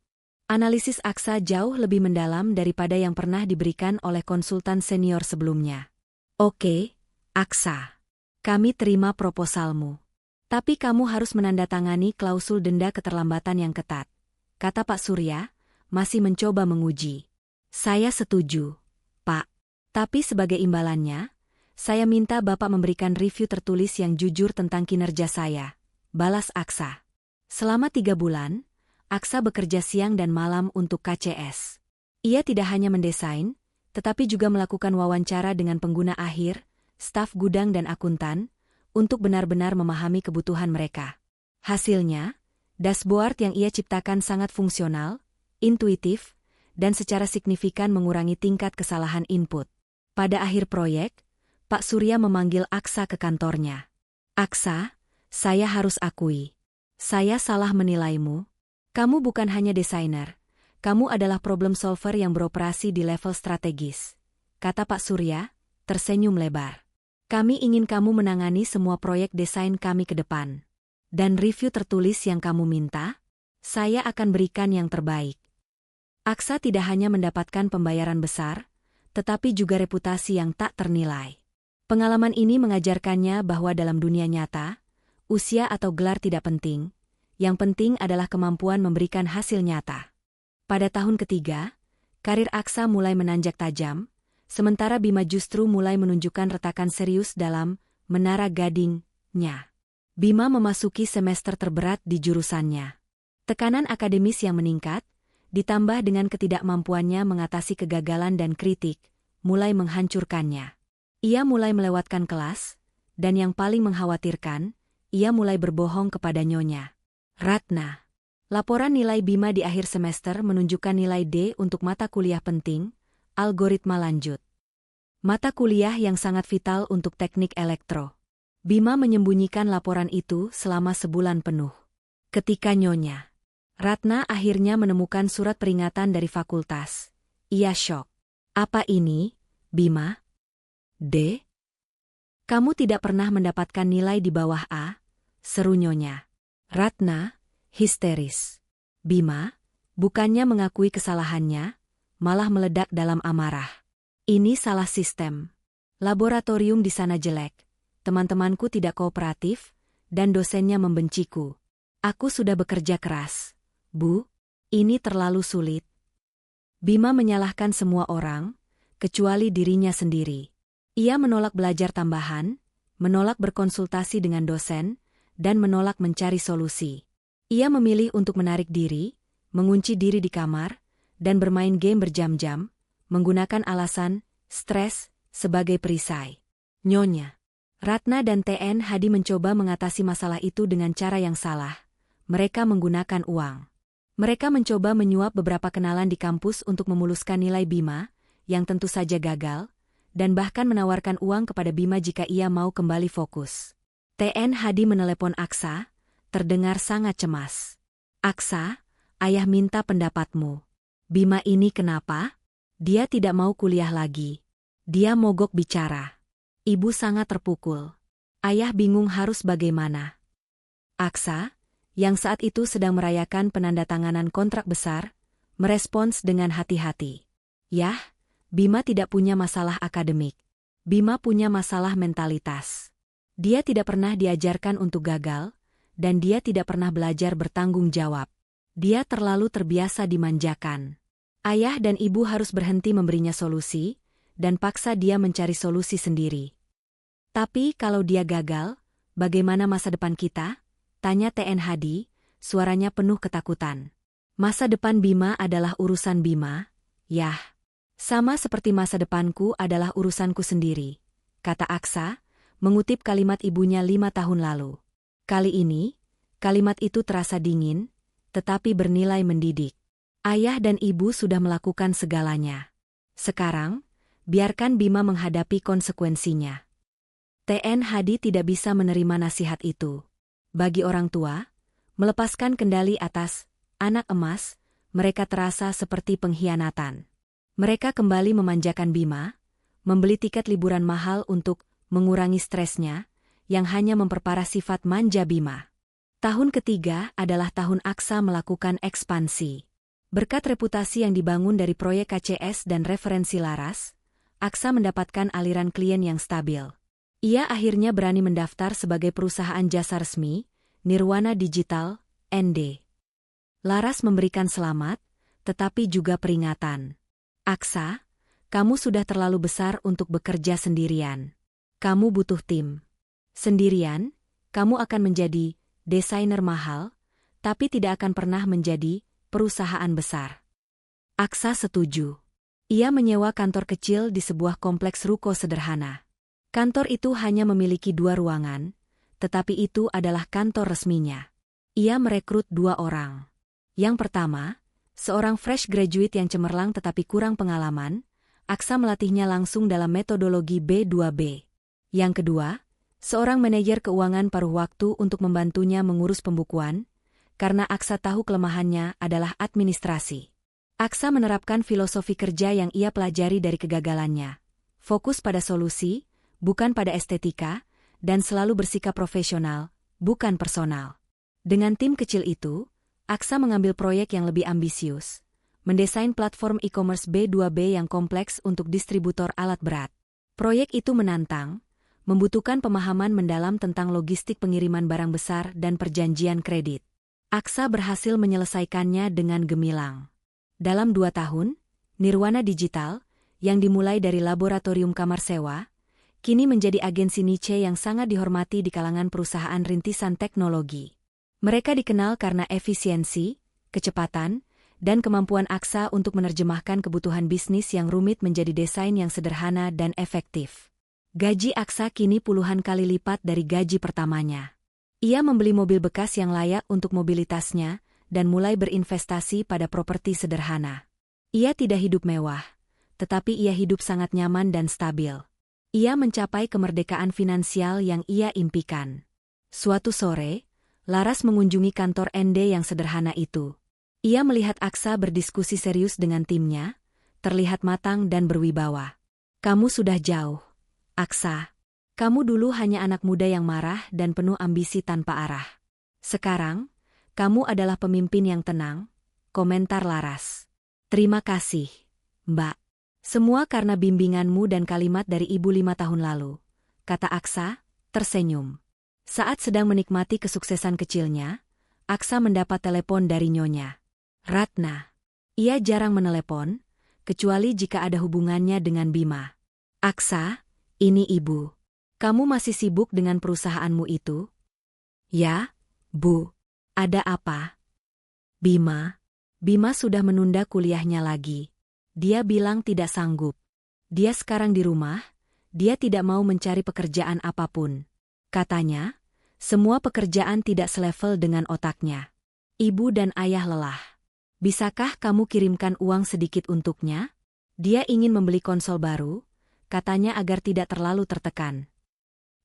Analisis Aksa jauh lebih mendalam daripada yang pernah diberikan oleh konsultan senior sebelumnya. Oke, Aksa. Kami terima proposalmu. Tapi kamu harus menandatangani klausul denda keterlambatan yang ketat, kata Pak Surya, masih mencoba menguji. Saya setuju, Pak. Tapi sebagai imbalannya, saya minta Bapak memberikan review tertulis yang jujur tentang kinerja saya, balas Aksa. Selama 3 bulan, Aksa bekerja siang dan malam untuk KCS. Ia tidak hanya mendesain, tetapi juga melakukan wawancara dengan pengguna akhir, staf gudang dan akuntan, untuk benar-benar memahami kebutuhan mereka. Hasilnya, dashboard yang ia ciptakan sangat fungsional, intuitif, dan secara signifikan mengurangi tingkat kesalahan input. Pada akhir proyek, Pak Surya memanggil Aksa ke kantornya. Aksa, saya harus akui. Saya salah menilaimu. Kamu bukan hanya desainer, kamu adalah problem solver yang beroperasi di level strategis, kata Pak Surya, tersenyum lebar. Kami ingin kamu menangani semua proyek desain kami ke depan. Dan review tertulis yang kamu minta, saya akan berikan yang terbaik. Aksa tidak hanya mendapatkan pembayaran besar, tetapi juga reputasi yang tak ternilai. Pengalaman ini mengajarkannya bahwa dalam dunia nyata, usia atau gelar tidak penting, yang penting adalah kemampuan memberikan hasil nyata. Pada tahun ketiga, karir Aksa mulai menanjak tajam, sementara Bima justru mulai menunjukkan retakan serius dalam Menara Gading-nya. Bima memasuki semester terberat di jurusannya. Tekanan akademis yang meningkat, ditambah dengan ketidakmampuannya mengatasi kegagalan dan kritik, mulai menghancurkannya. Ia mulai melewatkan kelas, dan yang paling mengkhawatirkan, ia mulai berbohong kepada nyonya Ratna. Laporan nilai Bima di akhir semester menunjukkan nilai D untuk mata kuliah penting, algoritma lanjut. Mata kuliah yang sangat vital untuk teknik elektro. Bima menyembunyikan laporan itu selama sebulan penuh. Ketika nyonya Ratna akhirnya menemukan surat peringatan dari fakultas, ia syok. Apa ini, Bima? D? Kamu tidak pernah mendapatkan nilai di bawah A? Seru nyonya Ratna, histeris. Bima, bukannya mengakui kesalahannya, malah meledak dalam amarah. Ini salah sistem. Laboratorium di sana jelek, teman-temanku tidak kooperatif, dan dosennya membenciku. Aku sudah bekerja keras. Bu, ini terlalu sulit. Bima menyalahkan semua orang, kecuali dirinya sendiri. Ia menolak belajar tambahan, menolak berkonsultasi dengan dosen, dan menolak mencari solusi. Ia memilih untuk menarik diri, mengunci diri di kamar, dan bermain game berjam-jam, menggunakan alasan stres sebagai perisai. Nyonya Ratna dan TN Hadi mencoba mengatasi masalah itu dengan cara yang salah. Mereka menggunakan uang. Mereka mencoba menyuap beberapa kenalan di kampus untuk memuluskan nilai Bima, yang tentu saja gagal, dan bahkan menawarkan uang kepada Bima jika ia mau kembali fokus. TN Hadi menelepon Aksa, terdengar sangat cemas. Aksa, ayah minta pendapatmu. Bima ini kenapa? Dia tidak mau kuliah lagi. Dia mogok bicara. Ibu sangat terpukul. Ayah bingung harus bagaimana. Aksa, yang saat itu sedang merayakan penandatanganan kontrak besar, merespons dengan hati-hati. Yah, Bima tidak punya masalah akademik. Bima punya masalah mentalitas. Dia tidak pernah diajarkan untuk gagal, dan dia tidak pernah belajar bertanggung jawab. Dia terlalu terbiasa dimanjakan. Ayah dan ibu harus berhenti memberinya solusi, dan paksa dia mencari solusi sendiri. Tapi kalau dia gagal, bagaimana masa depan kita? Tanya TN Hadi, suaranya penuh ketakutan. Masa depan Bima adalah urusan Bima, yah. Sama seperti masa depanku adalah urusanku sendiri, kata Aksa, mengutip kalimat ibunya 5 tahun lalu. Kali ini, kalimat itu terasa dingin, tetapi bernilai mendidik. Ayah dan ibu sudah melakukan segalanya. Sekarang, biarkan Bima menghadapi konsekuensinya. TN Hadi tidak bisa menerima nasihat itu. Bagi orang tua, melepaskan kendali atas anak emas, mereka terasa seperti pengkhianatan. Mereka kembali memanjakan Bima, membeli tiket liburan mahal untuk mengurangi stresnya, yang hanya memperparah sifat manja Bima. Tahun ketiga adalah tahun Aksa melakukan ekspansi. Berkat reputasi yang dibangun dari proyek KCS dan referensi laras, Aksa mendapatkan aliran klien yang stabil. Ia akhirnya berani mendaftar sebagai perusahaan jasa resmi, Nirwana Digital, ND. Laras memberikan selamat, tetapi juga peringatan. Aksa, kamu sudah terlalu besar untuk bekerja sendirian. Kamu butuh tim. Sendirian, kamu akan menjadi desainer mahal, tapi tidak akan pernah menjadi perusahaan besar. Aksa setuju. Ia menyewa kantor kecil di sebuah kompleks ruko sederhana. Kantor itu hanya memiliki 2 ruangan, tetapi itu adalah kantor resminya. Ia merekrut 2 orang. Yang pertama, seorang fresh graduate yang cemerlang tetapi kurang pengalaman, Aksa melatihnya langsung dalam metodologi B2B. Yang kedua, seorang manajer keuangan paruh waktu untuk membantunya mengurus pembukuan, karena Aksa tahu kelemahannya adalah administrasi. Aksa menerapkan filosofi kerja yang ia pelajari dari kegagalannya. Fokus pada solusi, bukan pada estetika, dan selalu bersikap profesional, bukan personal. Dengan tim kecil itu, Aksa mengambil proyek yang lebih ambisius, mendesain platform e-commerce B2B yang kompleks untuk distributor alat berat. Proyek itu menantang, membutuhkan pemahaman mendalam tentang logistik pengiriman barang besar dan perjanjian kredit. Aksa berhasil menyelesaikannya dengan gemilang. Dalam 2 tahun, Nirwana Digital, yang dimulai dari laboratorium kamar sewa, kini menjadi agensi niche yang sangat dihormati di kalangan perusahaan rintisan teknologi. Mereka dikenal karena efisiensi, kecepatan, dan kemampuan Aksa untuk menerjemahkan kebutuhan bisnis yang rumit menjadi desain yang sederhana dan efektif. Gaji Aksa kini puluhan kali lipat dari gaji pertamanya. Ia membeli mobil bekas yang layak untuk mobilitasnya dan mulai berinvestasi pada properti sederhana. Ia tidak hidup mewah, tetapi ia hidup sangat nyaman dan stabil. Ia mencapai kemerdekaan finansial yang ia impikan. Suatu sore, Laras mengunjungi kantor ND yang sederhana itu. Ia melihat Aksa berdiskusi serius dengan timnya, terlihat matang dan berwibawa. Kamu sudah jauh, Aksa. Kamu dulu hanya anak muda yang marah dan penuh ambisi tanpa arah. Sekarang, kamu adalah pemimpin yang tenang, komentar Laras. Terima kasih, Mbak. Semua karena bimbinganmu dan kalimat dari ibu 5 tahun lalu, kata Aksa, tersenyum. Saat sedang menikmati kesuksesan kecilnya, Aksa mendapat telepon dari nyonya Ratna. Ia jarang menelepon, kecuali jika ada hubungannya dengan Bima. Aksa, ini ibu. Kamu masih sibuk dengan perusahaanmu itu? Ya, Bu. Ada apa? Bima sudah menunda kuliahnya lagi. Dia bilang tidak sanggup. Dia sekarang di rumah, dia tidak mau mencari pekerjaan apapun. Katanya, semua pekerjaan tidak selevel dengan otaknya. Ibu dan ayah lelah. Bisakah kamu kirimkan uang sedikit untuknya? Dia ingin membeli konsol baru, katanya agar tidak terlalu tertekan.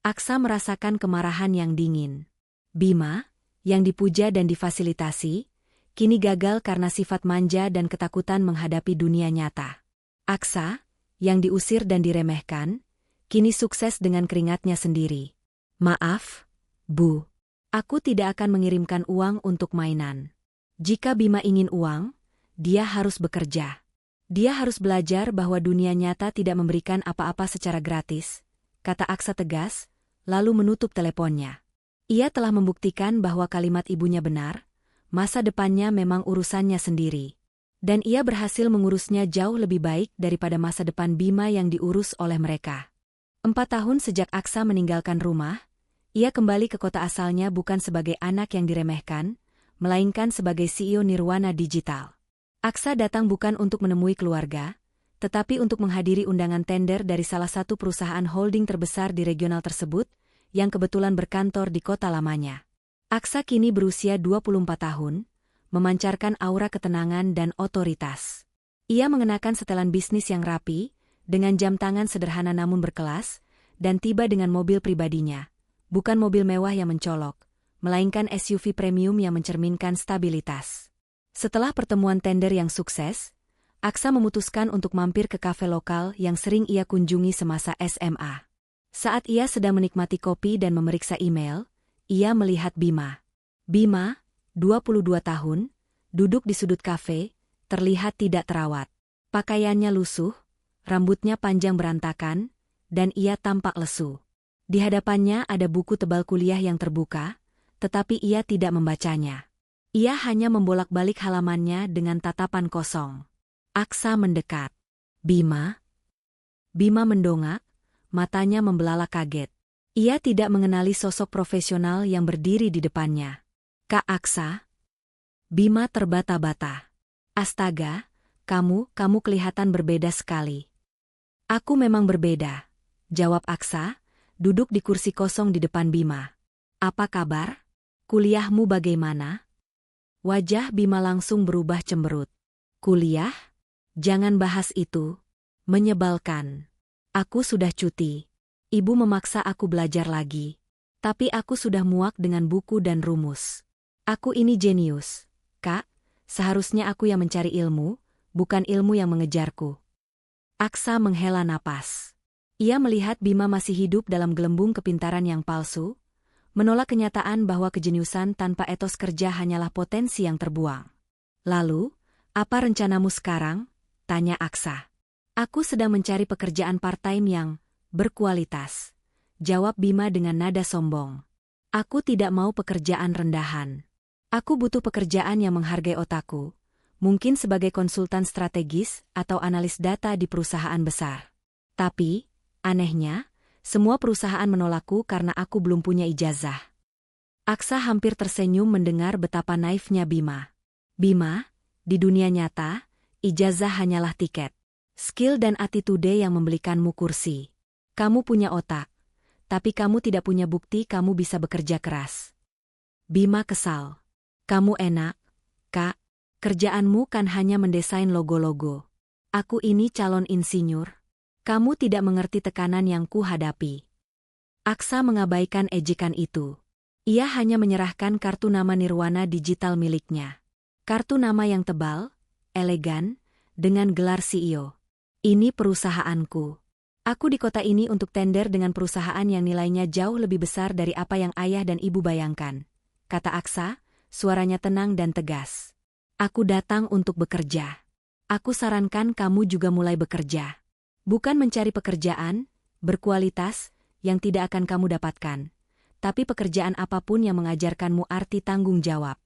Aksa merasakan kemarahan yang dingin. Bima, yang dipuja dan difasilitasi, kini gagal karena sifat manja dan ketakutan menghadapi dunia nyata. Aksa, yang diusir dan diremehkan, kini sukses dengan keringatnya sendiri. Maaf, Bu. Aku tidak akan mengirimkan uang untuk mainan. Jika Bima ingin uang, dia harus bekerja. Dia harus belajar bahwa dunia nyata tidak memberikan apa-apa secara gratis, kata Aksa tegas, lalu menutup teleponnya. Ia telah membuktikan bahwa kalimat ibunya benar, masa depannya memang urusannya sendiri. Dan ia berhasil mengurusnya jauh lebih baik daripada masa depan Bima yang diurus oleh mereka. 4 tahun sejak Aksa meninggalkan rumah, ia kembali ke kota asalnya bukan sebagai anak yang diremehkan, melainkan sebagai CEO Nirwana Digital. Aksa datang bukan untuk menemui keluarga, tetapi untuk menghadiri undangan tender dari salah satu perusahaan holding terbesar di regional tersebut, yang kebetulan berkantor di kota lamanya. Aksa kini berusia 24 tahun, memancarkan aura ketenangan dan otoritas. Ia mengenakan setelan bisnis yang rapi, dengan jam tangan sederhana namun berkelas, dan tiba dengan mobil pribadinya. Bukan mobil mewah yang mencolok, melainkan SUV premium yang mencerminkan stabilitas. Setelah pertemuan tender yang sukses, Aksa memutuskan untuk mampir ke kafe lokal yang sering ia kunjungi semasa SMA. Saat ia sedang menikmati kopi dan memeriksa email, ia melihat Bima. Bima, 22 tahun, duduk di sudut kafe, terlihat tidak terawat. Pakaiannya lusuh, rambutnya panjang berantakan, dan ia tampak lesu. Di hadapannya ada buku tebal kuliah yang terbuka, tetapi ia tidak membacanya. Ia hanya membolak-balik halamannya dengan tatapan kosong. Aksa mendekat. Bima? Bima mendongak, matanya membelalak kaget. Ia tidak mengenali sosok profesional yang berdiri di depannya. Kak Aksa? Bima terbata-bata. Astaga, kamu kelihatan berbeda sekali. Aku memang berbeda, jawab Aksa, duduk di kursi kosong di depan Bima. Apa kabar? Kuliahmu bagaimana? Wajah Bima langsung berubah cemberut. Kuliah? Jangan bahas itu. Menyebalkan. Aku sudah cuti. Ibu memaksa aku belajar lagi. Tapi aku sudah muak dengan buku dan rumus. Aku ini jenius, Kak. Seharusnya aku yang mencari ilmu, bukan ilmu yang mengejarku. Aksa menghela napas. Ia melihat Bima masih hidup dalam gelembung kepintaran yang palsu, menolak kenyataan bahwa kejeniusan tanpa etos kerja hanyalah potensi yang terbuang. Lalu, apa rencanamu sekarang? Tanya Aksa. Aku sedang mencari pekerjaan part-time yang berkualitas, jawab Bima dengan nada sombong. Aku tidak mau pekerjaan rendahan. Aku butuh pekerjaan yang menghargai otakku, mungkin sebagai konsultan strategis atau analis data di perusahaan besar. Tapi, anehnya, semua perusahaan menolakku karena aku belum punya ijazah. Aksa hampir tersenyum mendengar betapa naifnya Bima. Bima, di dunia nyata, ijazah hanyalah tiket. Skill dan attitude yang membelikanmu kursi. Kamu punya otak, tapi kamu tidak punya bukti kamu bisa bekerja keras. Bima kesal. Kamu enak, Kak. Kerjaanmu kan hanya mendesain logo-logo. Aku ini calon insinyur. Kamu tidak mengerti tekanan yang kuhadapi. Aksa mengabaikan ejekan itu. Ia hanya menyerahkan kartu nama nirwana digital miliknya. Kartu nama yang tebal, elegan, dengan gelar CEO. Ini perusahaanku. Aku di kota ini untuk tender dengan perusahaan yang nilainya jauh lebih besar dari apa yang ayah dan ibu bayangkan, kata Aksa, suaranya tenang dan tegas. Aku datang untuk bekerja. Aku sarankan kamu juga mulai bekerja. Bukan mencari pekerjaan, berkualitas, yang tidak akan kamu dapatkan, tapi pekerjaan apapun yang mengajarkanmu arti tanggung jawab.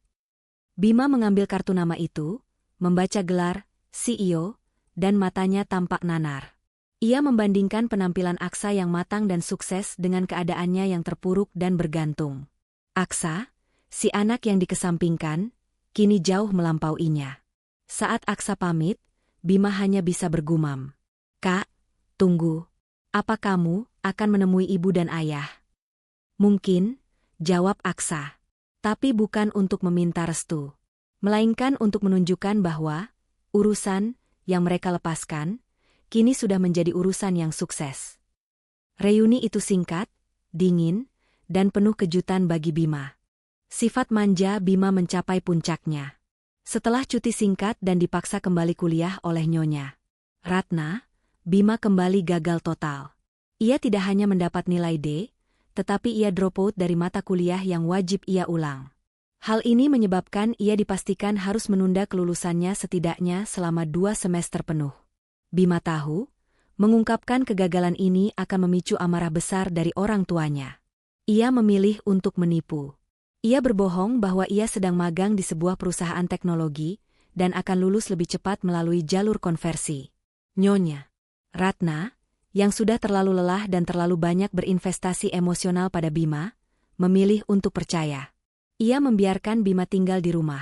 Bima mengambil kartu nama itu, membaca gelar CEO, dan matanya tampak nanar. Ia membandingkan penampilan Aksa yang matang dan sukses dengan keadaannya yang terpuruk dan bergantung. Aksa, si anak yang dikesampingkan, kini jauh melampauinya. Saat Aksa pamit, Bima hanya bisa bergumam. Kak, tunggu. Apa kamu akan menemui ibu dan ayah? Mungkin, jawab Aksa. Tapi bukan untuk meminta restu. Melainkan untuk menunjukkan bahwa urusan yang mereka lepaskan, kini sudah menjadi urusan yang sukses. Reuni itu singkat, dingin, dan penuh kejutan bagi Bima. Sifat manja Bima mencapai puncaknya. Setelah cuti singkat dan dipaksa kembali kuliah oleh Nyonya Ratna, Bima kembali gagal total. Ia tidak hanya mendapat nilai D, tetapi ia drop out dari mata kuliah yang wajib ia ulang. Hal ini menyebabkan ia dipastikan harus menunda kelulusannya setidaknya selama 2 semester penuh. Bima tahu, mengungkapkan kegagalan ini akan memicu amarah besar dari orang tuanya. Ia memilih untuk menipu. Ia berbohong bahwa ia sedang magang di sebuah perusahaan teknologi dan akan lulus lebih cepat melalui jalur konversi. Nyonya Ratna, yang sudah terlalu lelah dan terlalu banyak berinvestasi emosional pada Bima, memilih untuk percaya. Ia membiarkan Bima tinggal di rumah,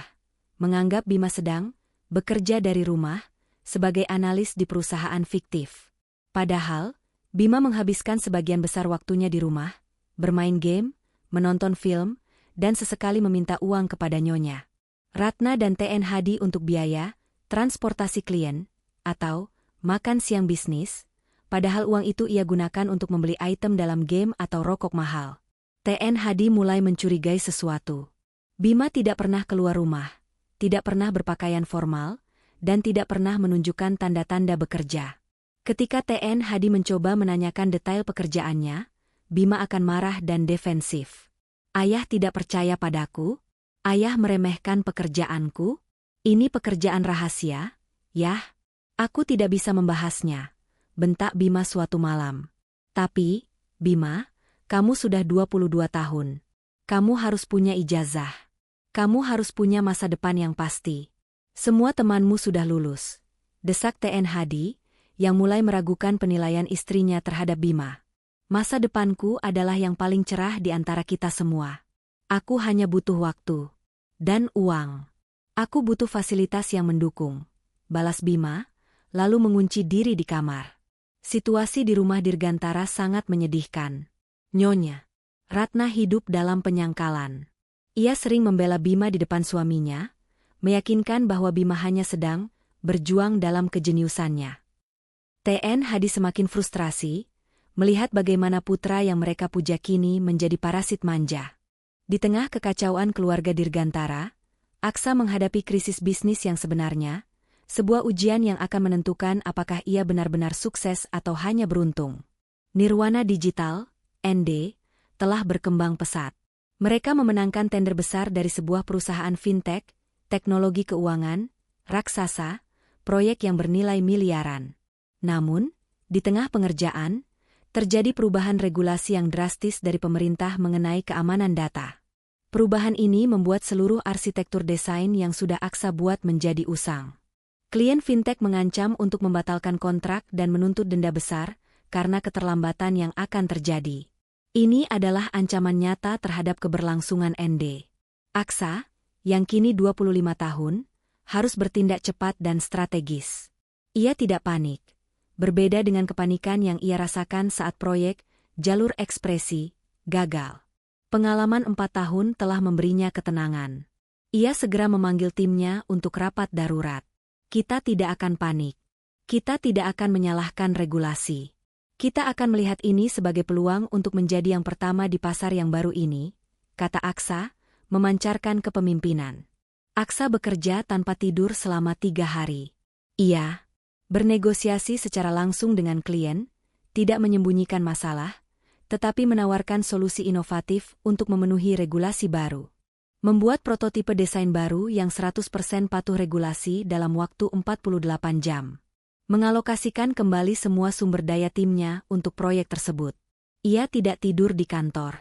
menganggap Bima sedang bekerja dari rumah sebagai analis di perusahaan fiktif. Padahal, Bima menghabiskan sebagian besar waktunya di rumah, bermain game, menonton film, dan sesekali meminta uang kepada Nyonya Ratna dan TN Hadi untuk biaya, transportasi klien, atau makan siang bisnis, padahal uang itu ia gunakan untuk membeli item dalam game atau rokok mahal. TN Hadi mulai mencurigai sesuatu. Bima tidak pernah keluar rumah, tidak pernah berpakaian formal, dan tidak pernah menunjukkan tanda-tanda bekerja. Ketika TN Hadi mencoba menanyakan detail pekerjaannya, Bima akan marah dan defensif. Ayah tidak percaya padaku? Ayah meremehkan pekerjaanku? Ini pekerjaan rahasia, yah? Aku tidak bisa membahasnya, bentak Bima suatu malam. Tapi, Bima, kamu sudah 22 tahun. Kamu harus punya ijazah. Kamu harus punya masa depan yang pasti. Semua temanmu sudah lulus, desak TN Hadi, yang mulai meragukan penilaian istrinya terhadap Bima. Masa depanku adalah yang paling cerah di antara kita semua. Aku hanya butuh waktu. Dan uang. Aku butuh fasilitas yang mendukung. Balas Bima, lalu mengunci diri di kamar. Situasi di rumah Dirgantara sangat menyedihkan. Nyonya Ratna hidup dalam penyangkalan. Ia sering membela Bima di depan suaminya, meyakinkan bahwa Bima hanya sedang berjuang dalam kejeniusannya. TN Hadi semakin frustrasi, melihat bagaimana putra yang mereka puja kini menjadi parasit manja. Di tengah kekacauan keluarga Dirgantara, Aksa menghadapi krisis bisnis yang sebenarnya, sebuah ujian yang akan menentukan apakah ia benar-benar sukses atau hanya beruntung. Nirwana Digital, ND, telah berkembang pesat. Mereka memenangkan tender besar dari sebuah perusahaan fintech, teknologi keuangan, raksasa, proyek yang bernilai miliaran. Namun, di tengah pengerjaan, terjadi perubahan regulasi yang drastis dari pemerintah mengenai keamanan data. Perubahan ini membuat seluruh arsitektur desain yang sudah Aksa buat menjadi usang. Klien fintech mengancam untuk membatalkan kontrak dan menuntut denda besar karena keterlambatan yang akan terjadi. Ini adalah ancaman nyata terhadap keberlangsungan ND. Aksa, yang kini 25 tahun, harus bertindak cepat dan strategis. Ia tidak panik. Berbeda dengan kepanikan yang ia rasakan saat proyek Jalur Ekspresi gagal. Pengalaman 4 tahun telah memberinya ketenangan. Ia segera memanggil timnya untuk rapat darurat. Kita tidak akan panik. Kita tidak akan menyalahkan regulasi. Kita akan melihat ini sebagai peluang untuk menjadi yang pertama di pasar yang baru ini, kata Aksa, memancarkan kepemimpinan. Aksa bekerja tanpa tidur selama 3 hari. Ia bernegosiasi secara langsung dengan klien, tidak menyembunyikan masalah, tetapi menawarkan solusi inovatif untuk memenuhi regulasi baru. Membuat prototipe desain baru yang 100% patuh regulasi dalam waktu 48 jam. Mengalokasikan kembali semua sumber daya timnya untuk proyek tersebut. Ia tidak tidur di kantor.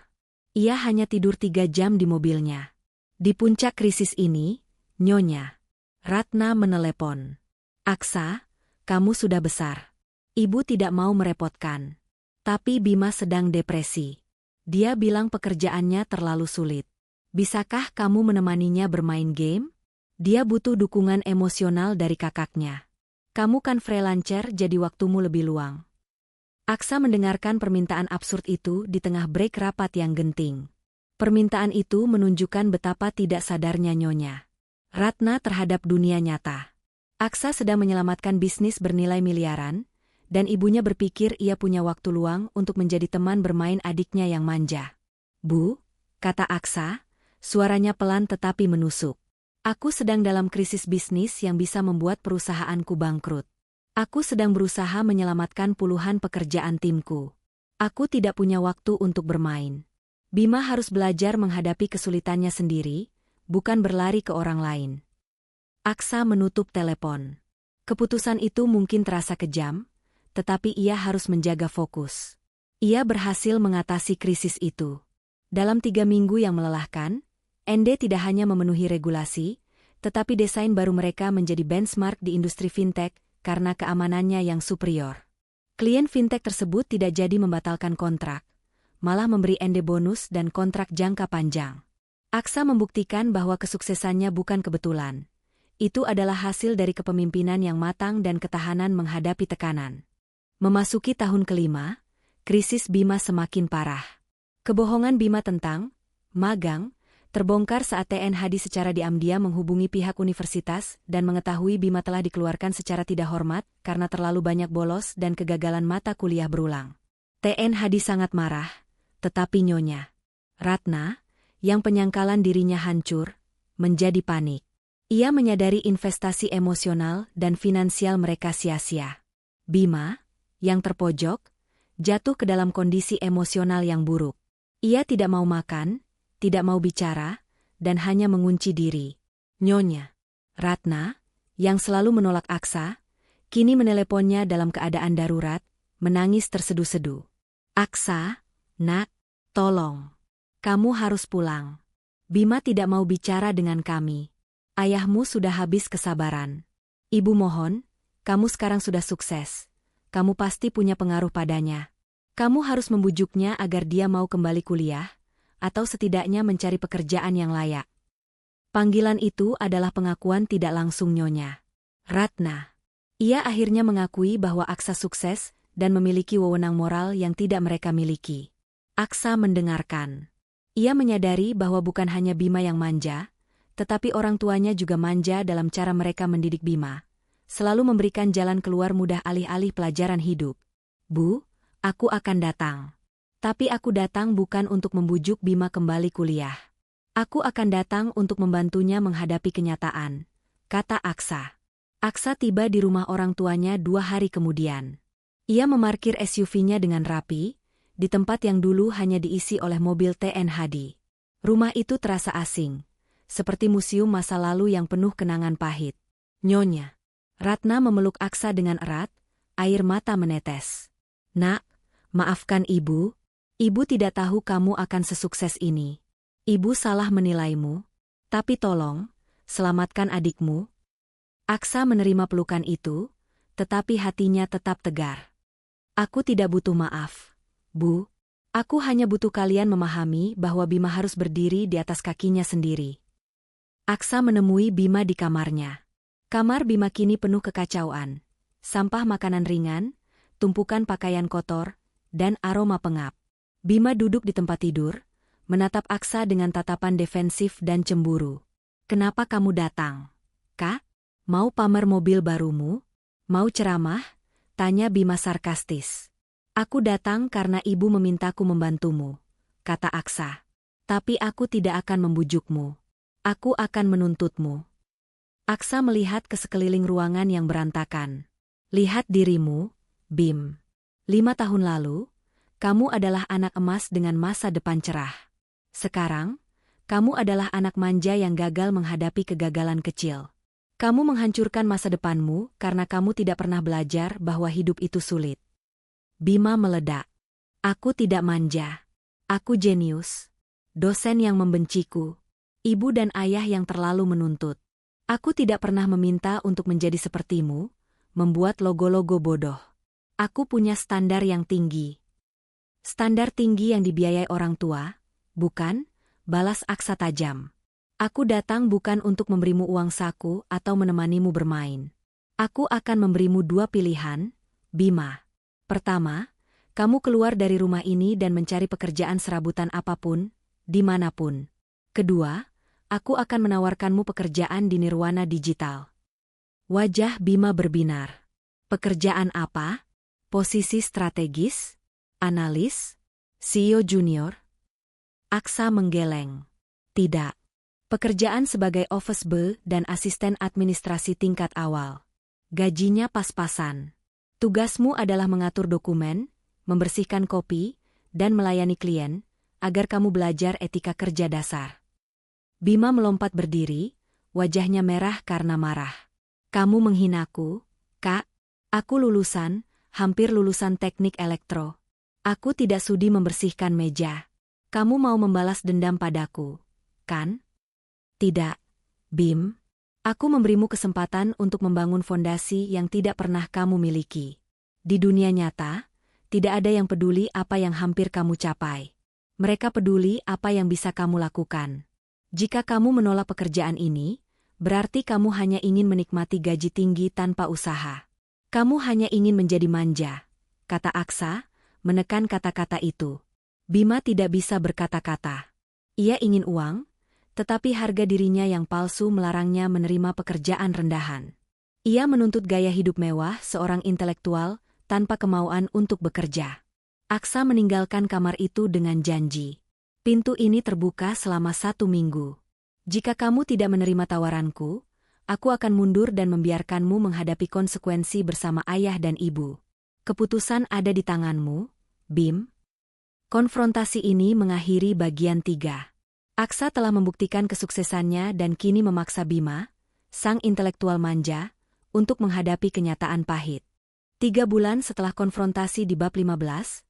Ia hanya tidur 3 jam di mobilnya. Di puncak krisis ini, Nyonya Ratna menelepon. Aksa, kamu sudah besar. Ibu tidak mau merepotkan. Tapi Bima sedang depresi. Dia bilang pekerjaannya terlalu sulit. Bisakah kamu menemaninya bermain game? Dia butuh dukungan emosional dari kakaknya. Kamu kan freelancer jadi waktumu lebih luang. Aksa mendengarkan permintaan absurd itu di tengah break rapat yang genting. Permintaan itu menunjukkan betapa tidak sadarnya Nyonya Ratna terhadap dunia nyata. Aksa sedang menyelamatkan bisnis bernilai miliaran, dan ibunya berpikir ia punya waktu luang untuk menjadi teman bermain adiknya yang manja. Bu, kata Aksa, suaranya pelan tetapi menusuk. Aku sedang dalam krisis bisnis yang bisa membuat perusahaanku bangkrut. Aku sedang berusaha menyelamatkan puluhan pekerjaan timku. Aku tidak punya waktu untuk bermain. Bima harus belajar menghadapi kesulitannya sendiri, bukan berlari ke orang lain. Aksa menutup telepon. Keputusan itu mungkin terasa kejam, tetapi ia harus menjaga fokus. Ia berhasil mengatasi krisis itu. Dalam 3 minggu yang melelahkan, ND tidak hanya memenuhi regulasi, tetapi desain baru mereka menjadi benchmark di industri fintech karena keamanannya yang superior. Klien fintech tersebut tidak jadi membatalkan kontrak, malah memberi ND bonus dan kontrak jangka panjang. Aksa membuktikan bahwa kesuksesannya bukan kebetulan. Itu adalah hasil dari kepemimpinan yang matang dan ketahanan menghadapi tekanan. Memasuki tahun kelima, krisis Bima semakin parah. Kebohongan Bima tentang magang Terbongkar saat TN Hadi secara diam-diam menghubungi pihak universitas dan mengetahui Bima telah dikeluarkan secara tidak hormat karena terlalu banyak bolos dan kegagalan mata kuliah berulang. TN Hadi sangat marah, tetapi Nyonya Ratna, yang penyangkalan dirinya hancur, menjadi panik. Ia menyadari investasi emosional dan finansial mereka sia-sia. Bima, yang terpojok, jatuh ke dalam kondisi emosional yang buruk. Ia tidak mau makan, tidak mau bicara, dan hanya mengunci diri. Nyonya Ratna, yang selalu menolak Aksa, kini meneleponnya dalam keadaan darurat, menangis terseduh-seduh. Aksa, nak, tolong. Kamu harus pulang. Bima tidak mau bicara dengan kami. Ayahmu sudah habis kesabaran. Ibu mohon, kamu sekarang sudah sukses. Kamu pasti punya pengaruh padanya. Kamu harus membujuknya agar dia mau kembali kuliah, atau setidaknya mencari pekerjaan yang layak. Panggilan itu adalah pengakuan tidak langsung Nyonya Ratna. Ia akhirnya mengakui bahwa Aksa sukses dan memiliki wewenang moral yang tidak mereka miliki. Aksa mendengarkan. Ia menyadari bahwa bukan hanya Bima yang manja, tetapi orang tuanya juga manja dalam cara mereka mendidik Bima, selalu memberikan jalan keluar mudah alih-alih pelajaran hidup. Bu, aku akan datang. Tapi aku datang bukan untuk membujuk Bima kembali kuliah. Aku akan datang untuk membantunya menghadapi kenyataan, kata Aksa. Aksa tiba di rumah orang tuanya 2 hari kemudian. Ia memarkir SUV-nya dengan rapi, di tempat yang dulu hanya diisi oleh mobil TN Hadi. Rumah itu terasa asing, seperti museum masa lalu yang penuh kenangan pahit. Nyonya Ratna memeluk Aksa dengan erat, air mata menetes. Nak, maafkan ibu. Ibu tidak tahu kamu akan sesukses ini. Ibu salah menilaimu. Tapi tolong, selamatkan adikmu. Aksa menerima pelukan itu, tetapi hatinya tetap tegar. Aku tidak butuh maaf, Bu. Aku hanya butuh kalian memahami bahwa Bima harus berdiri di atas kakinya sendiri. Aksa menemui Bima di kamarnya. Kamar Bima kini penuh kekacauan. Sampah makanan ringan, tumpukan pakaian kotor, dan aroma pengap. Bima duduk di tempat tidur, menatap Aksa dengan tatapan defensif dan cemburu. Kenapa kamu datang? Kak? Mau pamer mobil barumu? Mau ceramah? Tanya Bima sarkastis. Aku datang karena ibu memintaku membantumu, kata Aksa. Tapi aku tidak akan membujukmu. Aku akan menuntutmu. Aksa melihat ke sekeliling ruangan yang berantakan. Lihat dirimu, Bim. 5 tahun lalu, kamu adalah anak emas dengan masa depan cerah. Sekarang, kamu adalah anak manja yang gagal menghadapi kegagalan kecil. Kamu menghancurkan masa depanmu karena kamu tidak pernah belajar bahwa hidup itu sulit. Bima meledak. Aku tidak manja. Aku jenius. Dosen yang membenciku. Ibu dan ayah yang terlalu menuntut. Aku tidak pernah meminta untuk menjadi sepertimu, membuat logo-logo bodoh. Aku punya standar yang tinggi. Standar tinggi yang dibiayai orang tua, bukan? Balas Aksa tajam. Aku datang bukan untuk memberimu uang saku atau menemanimu bermain. Aku akan memberimu 2 pilihan, Bima. Pertama, kamu keluar dari rumah ini dan mencari pekerjaan serabutan apapun, dimanapun. Kedua, aku akan menawarkanmu pekerjaan di Nirwana Digital. Wajah Bima berbinar. Pekerjaan apa? Posisi strategis? Analis? CEO junior? Aksa menggeleng. Tidak. Pekerjaan sebagai office boy dan asisten administrasi tingkat awal. Gajinya pas-pasan. Tugasmu adalah mengatur dokumen, membersihkan kopi, dan melayani klien, agar kamu belajar etika kerja dasar. Bima melompat berdiri, wajahnya merah karena marah. Kamu menghinaku, Kak? Aku hampir lulusan teknik elektro. Aku tidak sudi membersihkan meja. Kamu mau membalas dendam padaku, kan? Tidak, Bim. Aku memberimu kesempatan untuk membangun fondasi yang tidak pernah kamu miliki. Di dunia nyata, tidak ada yang peduli apa yang hampir kamu capai. Mereka peduli apa yang bisa kamu lakukan. Jika kamu menolak pekerjaan ini, berarti kamu hanya ingin menikmati gaji tinggi tanpa usaha. Kamu hanya ingin menjadi manja, kata Aksa, menekan kata-kata itu. Bima tidak bisa berkata-kata. Ia ingin uang, Tetapi harga dirinya yang palsu melarangnya menerima pekerjaan rendahan. Ia menuntut gaya hidup mewah seorang intelektual tanpa kemauan untuk bekerja. Aksa meninggalkan kamar itu dengan janji. Pintu ini terbuka selama 1 minggu. Jika kamu tidak menerima tawaranku, aku akan mundur dan membiarkanmu menghadapi konsekuensi bersama ayah dan ibu. Keputusan ada di tanganmu, Bim. Konfrontasi ini mengakhiri bagian 3. Aksa telah membuktikan kesuksesannya dan kini memaksa Bima, sang intelektual manja, untuk menghadapi kenyataan pahit. 3 bulan setelah konfrontasi di bab 15,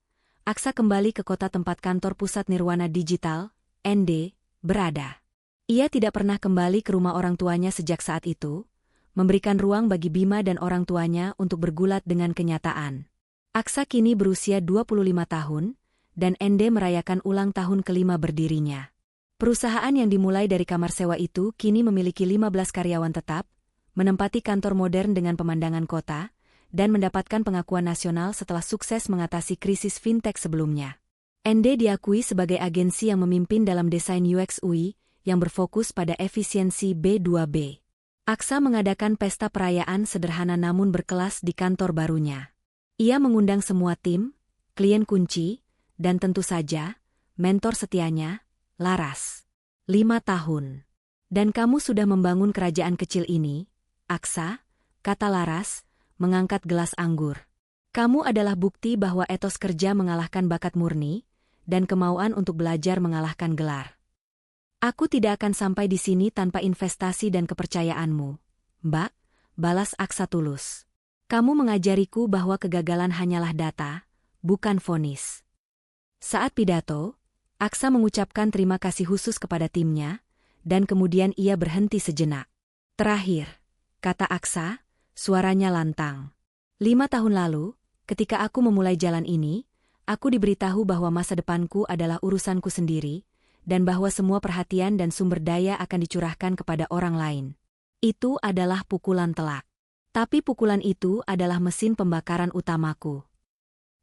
Aksa kembali ke kota tempat kantor pusat Nirwana Digital, ND, berada. Ia tidak pernah kembali ke rumah orang tuanya sejak saat itu, memberikan ruang bagi Bima dan orang tuanya untuk bergulat dengan kenyataan. Aksa kini berusia 25 tahun, dan ND merayakan ulang tahun ke-5 berdirinya. Perusahaan yang dimulai dari kamar sewa itu kini memiliki 15 karyawan tetap, menempati kantor modern dengan pemandangan kota, dan mendapatkan pengakuan nasional setelah sukses mengatasi krisis fintech sebelumnya. ND diakui sebagai agensi yang memimpin dalam desain UX UI, yang berfokus pada efisiensi B2B. Aksa mengadakan pesta perayaan sederhana namun berkelas di kantor barunya. Ia mengundang semua tim, klien kunci, dan tentu saja, mentor setianya, Laras. 5 tahun. Dan kamu sudah membangun kerajaan kecil ini, Aksa, kata Laras, mengangkat gelas anggur. Kamu adalah bukti bahwa etos kerja mengalahkan bakat murni, dan kemauan untuk belajar mengalahkan gelar. Aku tidak akan sampai di sini tanpa investasi dan kepercayaanmu, Mbak, balas Aksa tulus. Kamu mengajariku bahwa kegagalan hanyalah data, bukan vonis. Saat pidato, Aksa mengucapkan terima kasih khusus kepada timnya, dan kemudian ia berhenti sejenak. Terakhir, kata Aksa, suaranya lantang. 5 tahun lalu, ketika aku memulai jalan ini, aku diberitahu bahwa masa depanku adalah urusanku sendiri, dan bahwa semua perhatian dan sumber daya akan dicurahkan kepada orang lain. Itu adalah pukulan telak. Tapi pukulan itu adalah mesin pembakaran utamaku.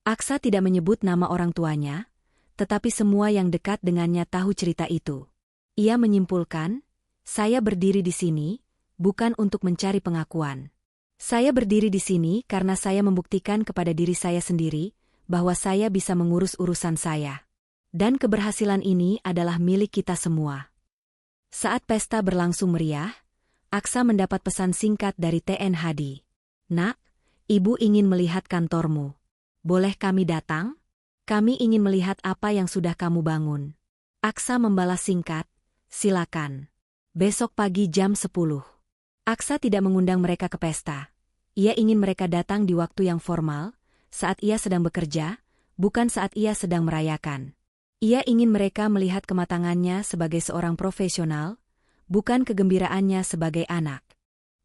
Aksa tidak menyebut nama orang tuanya, tetapi semua yang dekat dengannya tahu cerita itu. Ia menyimpulkan, saya berdiri di sini, bukan untuk mencari pengakuan. Saya berdiri di sini karena saya membuktikan kepada diri saya sendiri, bahwa saya bisa mengurus urusan saya. Dan keberhasilan ini adalah milik kita semua. Saat pesta berlangsung meriah, Aksa mendapat pesan singkat dari TN Hadi. Nak, ibu ingin melihat kantormu. Boleh kami datang? Kami ingin melihat apa yang sudah kamu bangun. Aksa membalas singkat, silakan. Besok pagi jam 10. Aksa tidak mengundang mereka ke pesta. Ia ingin mereka datang di waktu yang formal, saat ia sedang bekerja, bukan saat ia sedang merayakan. Ia ingin mereka melihat kematangannya sebagai seorang profesional, bukan kegembiraannya sebagai anak.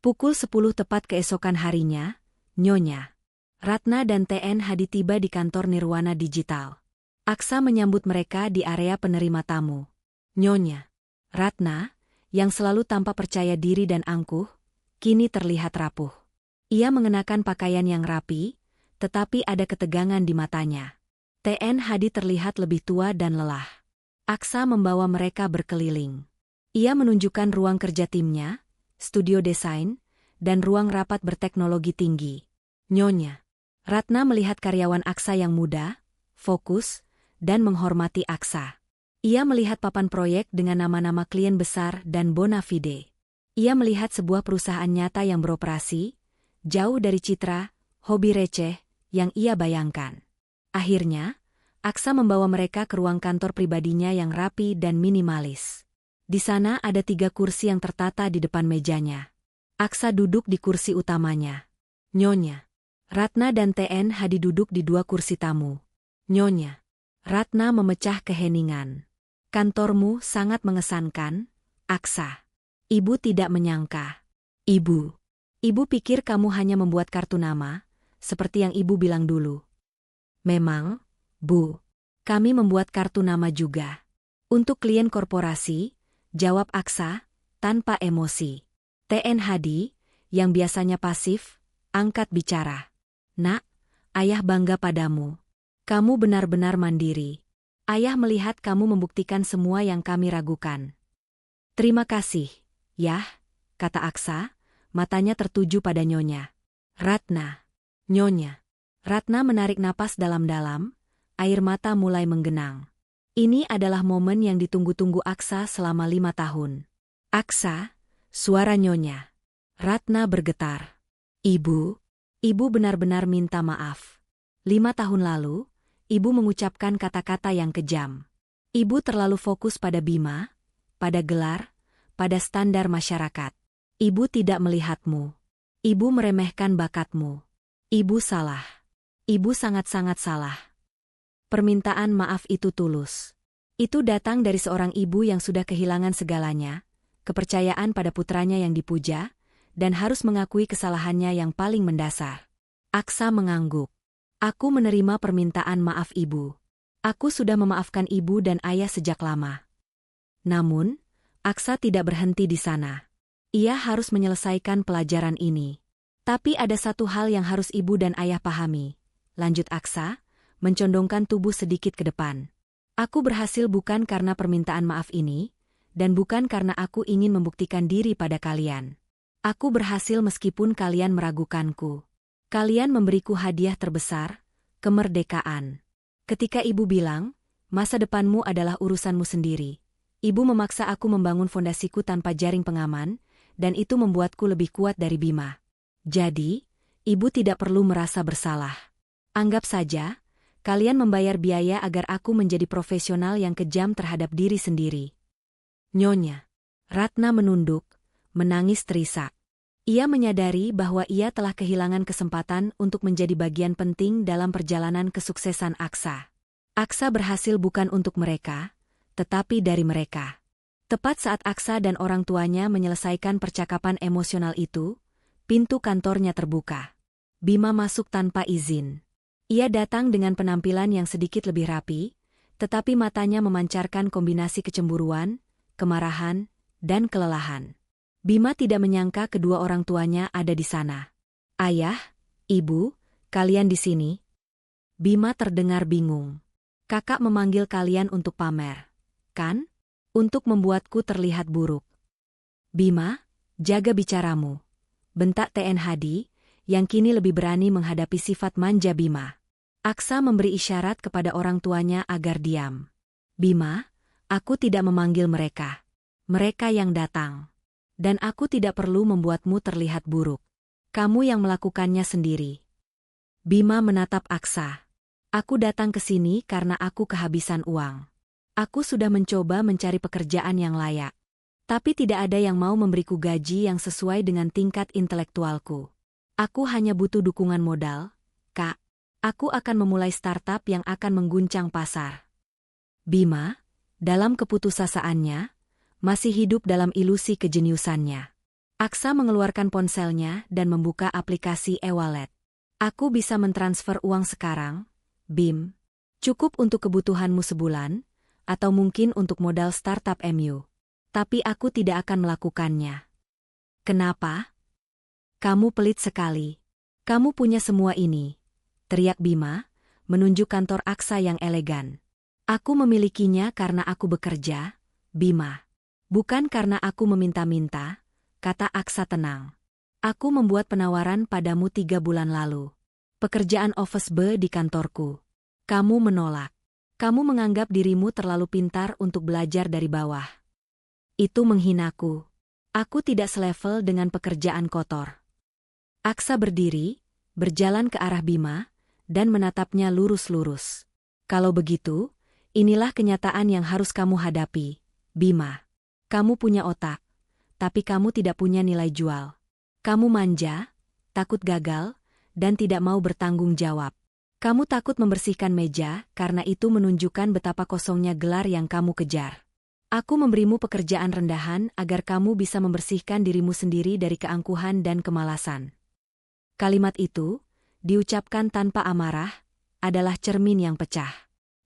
Pukul 10 tepat keesokan harinya, Nyonya Ratna dan TN Hadi tiba di kantor Nirwana Digital. Aksa menyambut mereka di area penerima tamu. Nyonya Ratna, yang selalu tampak percaya diri dan angkuh, kini terlihat rapuh. Ia mengenakan pakaian yang rapi, tetapi ada ketegangan di matanya. TN Hadi terlihat lebih tua dan lelah. Aksa membawa mereka berkeliling. Ia menunjukkan ruang kerja timnya, studio desain, dan ruang rapat berteknologi tinggi. Nyonya Ratna melihat karyawan Aksa yang muda, fokus, dan menghormati Aksa. Ia melihat papan proyek dengan nama-nama klien besar dan bona fide. Ia melihat sebuah perusahaan nyata yang beroperasi, jauh dari citra, hobi receh, yang ia bayangkan. Akhirnya, Aksa membawa mereka ke ruang kantor pribadinya yang rapi dan minimalis. Di sana ada 3 kursi yang tertata di depan mejanya. Aksa duduk di kursi utamanya. Nyonya Ratna dan TN Hadi duduk di 2 kursi tamu. Nyonya Ratna memecah keheningan. Kantormu sangat mengesankan, Aksa. Ibu tidak menyangka. Ibu pikir kamu hanya membuat kartu nama, seperti yang ibu bilang dulu. Memang, Bu. Kami membuat kartu nama juga. Untuk klien korporasi, jawab Aksa, tanpa emosi. TN Hadi, yang biasanya pasif, angkat bicara. Nak, ayah bangga padamu. Kamu benar-benar mandiri. Ayah melihat kamu membuktikan semua yang kami ragukan. Terima kasih, Yah, kata Aksa, matanya tertuju pada Nyonya. Ratna. Nyonya. Ratna menarik napas dalam-dalam, air mata mulai menggenang. Ini adalah momen yang ditunggu-tunggu Aksa selama 5 tahun. Aksa, suara Nyonya. Ratna bergetar. Ibu benar-benar minta maaf. 5 tahun lalu, ibu mengucapkan kata-kata yang kejam. Ibu terlalu fokus pada Bima, pada gelar, pada standar masyarakat. Ibu tidak melihatmu. Ibu meremehkan bakatmu. Ibu salah. Ibu sangat-sangat salah. Permintaan maaf itu tulus. Itu datang dari seorang ibu yang sudah kehilangan segalanya, kepercayaan pada putranya yang dipuja, dan harus mengakui kesalahannya yang paling mendasar. Aksa mengangguk. Aku menerima permintaan maaf ibu. Aku sudah memaafkan ibu dan ayah sejak lama. Namun, Aksa tidak berhenti di sana. Ia harus menyelesaikan pelajaran ini. Tapi ada satu hal yang harus ibu dan ayah pahami. Lanjut Aksa, mencondongkan tubuh sedikit ke depan. Aku berhasil bukan karena permintaan maaf ini, dan bukan karena aku ingin membuktikan diri pada kalian. Aku berhasil meskipun kalian meragukanku. Kalian memberiku hadiah terbesar, kemerdekaan. Ketika ibu bilang, masa depanmu adalah urusanmu sendiri. Ibu memaksa aku membangun fondasiku tanpa jaring pengaman, dan itu membuatku lebih kuat dari Bima. Jadi, ibu tidak perlu merasa bersalah. Anggap saja, kalian membayar biaya agar aku menjadi profesional yang kejam terhadap diri sendiri. Nyonya. Ratna menunduk, menangis terisak. Ia menyadari bahwa ia telah kehilangan kesempatan untuk menjadi bagian penting dalam perjalanan kesuksesan Aksa. Aksa berhasil bukan untuk mereka, tetapi dari mereka. Tepat saat Aksa dan orang tuanya menyelesaikan percakapan emosional itu, pintu kantornya terbuka. Bima masuk tanpa izin. Ia datang dengan penampilan yang sedikit lebih rapi, tetapi matanya memancarkan kombinasi kecemburuan, kemarahan, dan kelelahan. Bima tidak menyangka kedua orang tuanya ada di sana. Ayah, ibu, kalian di sini? Bima terdengar bingung. Kakak memanggil kalian untuk pamer, kan? Untuk membuatku terlihat buruk. Bima, jaga bicaramu. Bentak TN Hadi, yang kini lebih berani menghadapi sifat manja Bima. Aksa memberi isyarat kepada orang tuanya agar diam. Bima, aku tidak memanggil mereka. Mereka yang datang. Dan aku tidak perlu membuatmu terlihat buruk. Kamu yang melakukannya sendiri. Bima menatap Aksa. Aku datang ke sini karena aku kehabisan uang. Aku sudah mencoba mencari pekerjaan yang layak. Tapi tidak ada yang mau memberiku gaji yang sesuai dengan tingkat intelektualku. Aku hanya butuh dukungan modal, Kak. Aku akan memulai startup yang akan mengguncang pasar. Bima, dalam keputusasaannya, masih hidup dalam ilusi kejeniusannya. Aksa mengeluarkan ponselnya dan membuka aplikasi e-wallet. Aku bisa mentransfer uang sekarang, Bim. Cukup untuk kebutuhanmu sebulan, atau mungkin untuk modal startup MU. Tapi aku tidak akan melakukannya. Kenapa? Kamu pelit sekali. Kamu punya semua ini, teriak Bima, menunjuk kantor Aksa yang elegan. Aku memilikinya karena aku bekerja, Bima. Bukan karena aku meminta-minta, kata Aksa tenang. Aku membuat penawaran padamu 3 bulan lalu. Pekerjaan office boy di kantorku. Kamu menolak. Kamu menganggap dirimu terlalu pintar untuk belajar dari bawah. Itu menghinaku. Aku tidak selevel dengan pekerjaan kotor. Aksa berdiri, berjalan ke arah Bima, dan menatapnya lurus-lurus. Kalau begitu, inilah kenyataan yang harus kamu hadapi, Bima. Kamu punya otak, tapi kamu tidak punya nilai jual. Kamu manja, takut gagal, dan tidak mau bertanggung jawab. Kamu takut membersihkan meja karena itu menunjukkan betapa kosongnya gelar yang kamu kejar. Aku memberimu pekerjaan rendahan agar kamu bisa membersihkan dirimu sendiri dari keangkuhan dan kemalasan. Kalimat itu, diucapkan tanpa amarah, adalah cermin yang pecah.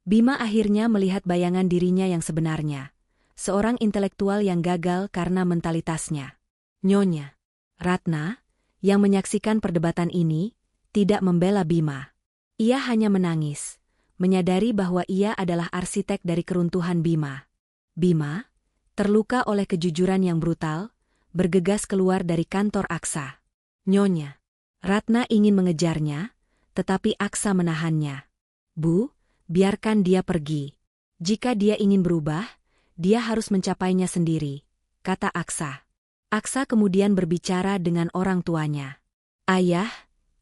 Bima akhirnya melihat bayangan dirinya yang sebenarnya. Seorang intelektual yang gagal karena mentalitasnya. Nyonya Ratna, yang menyaksikan perdebatan ini, tidak membela Bima. Ia hanya menangis, menyadari bahwa ia adalah arsitek dari keruntuhan Bima. Bima, Terluka oleh kejujuran yang brutal, bergegas keluar dari kantor Aksa. Nyonya. Ratna ingin mengejarnya, tetapi Aksa menahannya. Bu, biarkan dia pergi. Jika dia ingin berubah, dia harus mencapainya sendiri, kata Aksa. Aksa kemudian berbicara dengan orang tuanya. Ayah,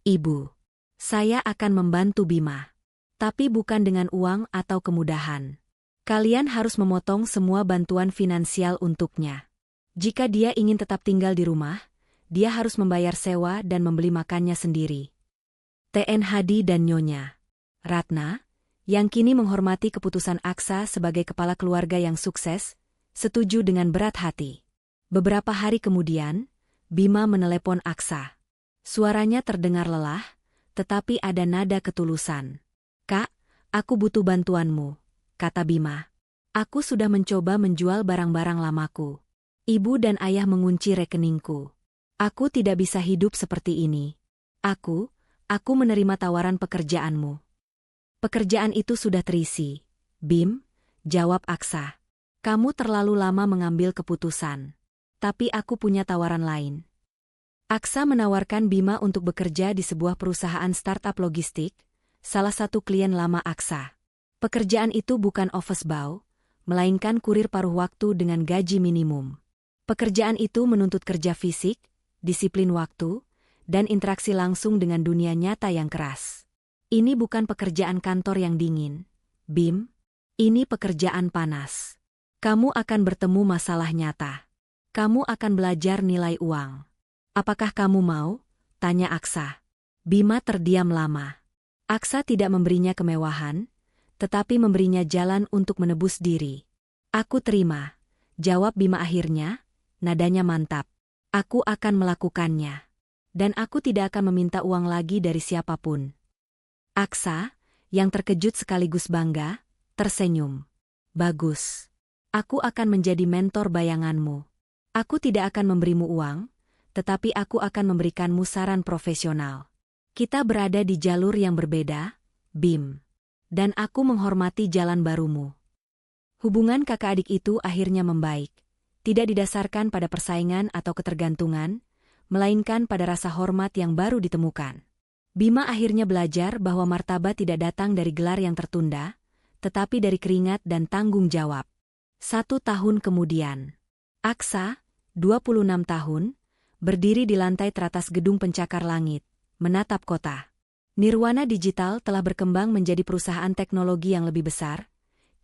ibu, saya akan membantu Bima. Tapi bukan dengan uang atau kemudahan. Kalian harus memotong semua bantuan finansial untuknya. Jika dia ingin tetap tinggal di rumah, dia harus membayar sewa dan membeli makannya sendiri. TN Hadi dan Nyonya Ratna, yang kini menghormati keputusan Aksa sebagai kepala keluarga yang sukses, setuju dengan berat hati. Beberapa hari kemudian, Bima menelepon Aksa. Suaranya terdengar lelah, tetapi ada nada ketulusan. Kak, aku butuh bantuanmu, kata Bima. Aku sudah mencoba menjual barang-barang lamaku. Ibu dan ayah mengunci rekeningku. Aku tidak bisa hidup seperti ini. Aku menerima tawaran pekerjaanmu. Pekerjaan itu sudah terisi. Bim, jawab Aksa. Kamu terlalu lama mengambil keputusan. Tapi aku punya tawaran lain. Aksa menawarkan Bima untuk bekerja di sebuah perusahaan startup logistik, salah satu klien lama Aksa. Pekerjaan itu bukan office boy, melainkan kurir paruh waktu dengan gaji minimum. Pekerjaan itu menuntut kerja fisik, disiplin waktu, dan interaksi langsung dengan dunia nyata yang keras. Ini bukan pekerjaan kantor yang dingin, Bim. Ini pekerjaan panas. Kamu akan bertemu masalah nyata. Kamu akan belajar nilai uang. Apakah kamu mau? Tanya Aksa. Bima terdiam lama. Aksa tidak memberinya kemewahan, tetapi memberinya jalan untuk menebus diri. Aku terima, jawab Bima akhirnya, nadanya mantap. Aku akan melakukannya. Dan aku tidak akan meminta uang lagi dari siapapun. Aksa, yang terkejut sekaligus bangga, tersenyum. Bagus. Aku akan menjadi mentor bayanganmu. Aku tidak akan memberimu uang, tetapi aku akan memberikanmu saran profesional. Kita berada di jalur yang berbeda, Bim. Dan aku menghormati jalan barumu. Hubungan kakak adik itu akhirnya membaik. Tidak didasarkan pada persaingan atau ketergantungan, melainkan pada rasa hormat yang baru ditemukan. Bima akhirnya belajar bahwa martabat tidak datang dari gelar yang tertunda, tetapi dari keringat dan tanggung jawab. 1 tahun kemudian, Aksa, 26 tahun, berdiri di lantai teratas gedung pencakar langit, menatap kota. Nirwana Digital telah berkembang menjadi perusahaan teknologi yang lebih besar,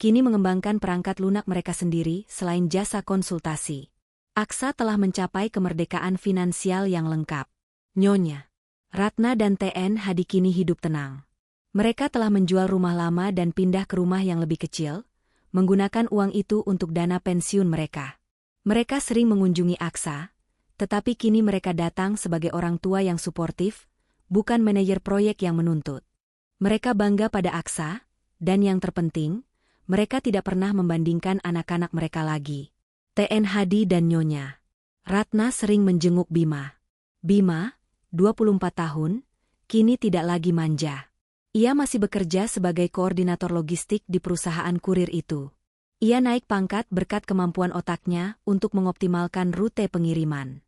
kini mengembangkan perangkat lunak mereka sendiri selain jasa konsultasi. Aksa telah mencapai kemerdekaan finansial yang lengkap. Nyonya Ratna dan TN Hadi kini hidup tenang. Mereka telah menjual rumah lama dan pindah ke rumah yang lebih kecil, menggunakan uang itu untuk dana pensiun mereka. Mereka sering mengunjungi Aksa, tetapi kini mereka datang sebagai orang tua yang suportif, bukan manajer proyek yang menuntut. Mereka bangga pada Aksa, dan yang terpenting, mereka tidak pernah membandingkan anak-anak mereka lagi. TN Hadi dan Nyonya Ratna sering menjenguk Bima. Bima, 24 tahun, kini tidak lagi manja. Ia masih bekerja sebagai koordinator logistik di perusahaan kurir itu. Ia naik pangkat berkat kemampuan otaknya untuk mengoptimalkan rute pengiriman.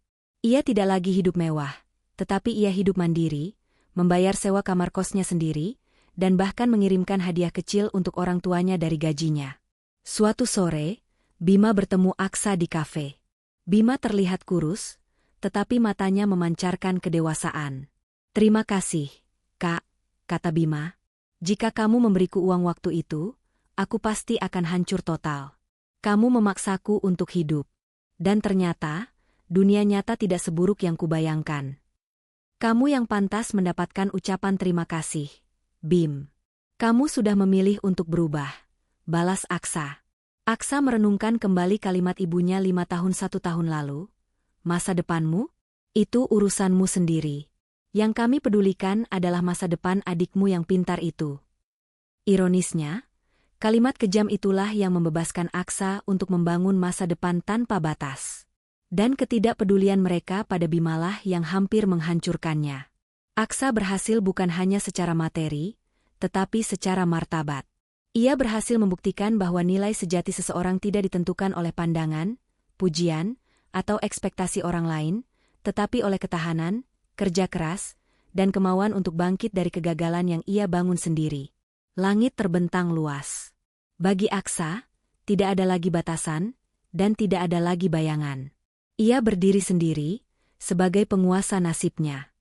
Ia tidak lagi hidup mewah, tetapi ia hidup mandiri, membayar sewa kamar kosnya sendiri, dan bahkan mengirimkan hadiah kecil untuk orang tuanya dari gajinya. Suatu sore, Bima bertemu Aksa di kafe. Bima terlihat kurus, tetapi matanya memancarkan kedewasaan. Terima kasih, Kak, kata Bima. Jika kamu memberiku uang waktu itu, aku pasti akan hancur total. Kamu memaksaku untuk hidup. Dan ternyata, dunia nyata tidak seburuk yang kubayangkan. Kamu yang pantas mendapatkan ucapan terima kasih, Bim. Kamu sudah memilih untuk berubah, balas Aksa. Aksa merenungkan kembali kalimat ibunya 5 tahun 1 tahun lalu. Masa depanmu? Itu urusanmu sendiri. Yang kami pedulikan adalah masa depan adikmu yang pintar itu. Ironisnya, kalimat kejam itulah yang membebaskan Aksa untuk membangun masa depan tanpa batas. Dan ketidakpedulian mereka pada Bimalah yang hampir menghancurkannya. Aksa berhasil bukan hanya secara materi, tetapi secara martabat. Ia berhasil membuktikan bahwa nilai sejati seseorang tidak ditentukan oleh pandangan, pujian, atau ekspektasi orang lain, tetapi oleh ketahanan, kerja keras, dan kemauan untuk bangkit dari kegagalan yang ia bangun sendiri. Langit terbentang luas. Bagi Aksa, tidak ada lagi batasan, dan tidak ada lagi bayangan. Ia berdiri sendiri, sebagai penguasa nasibnya.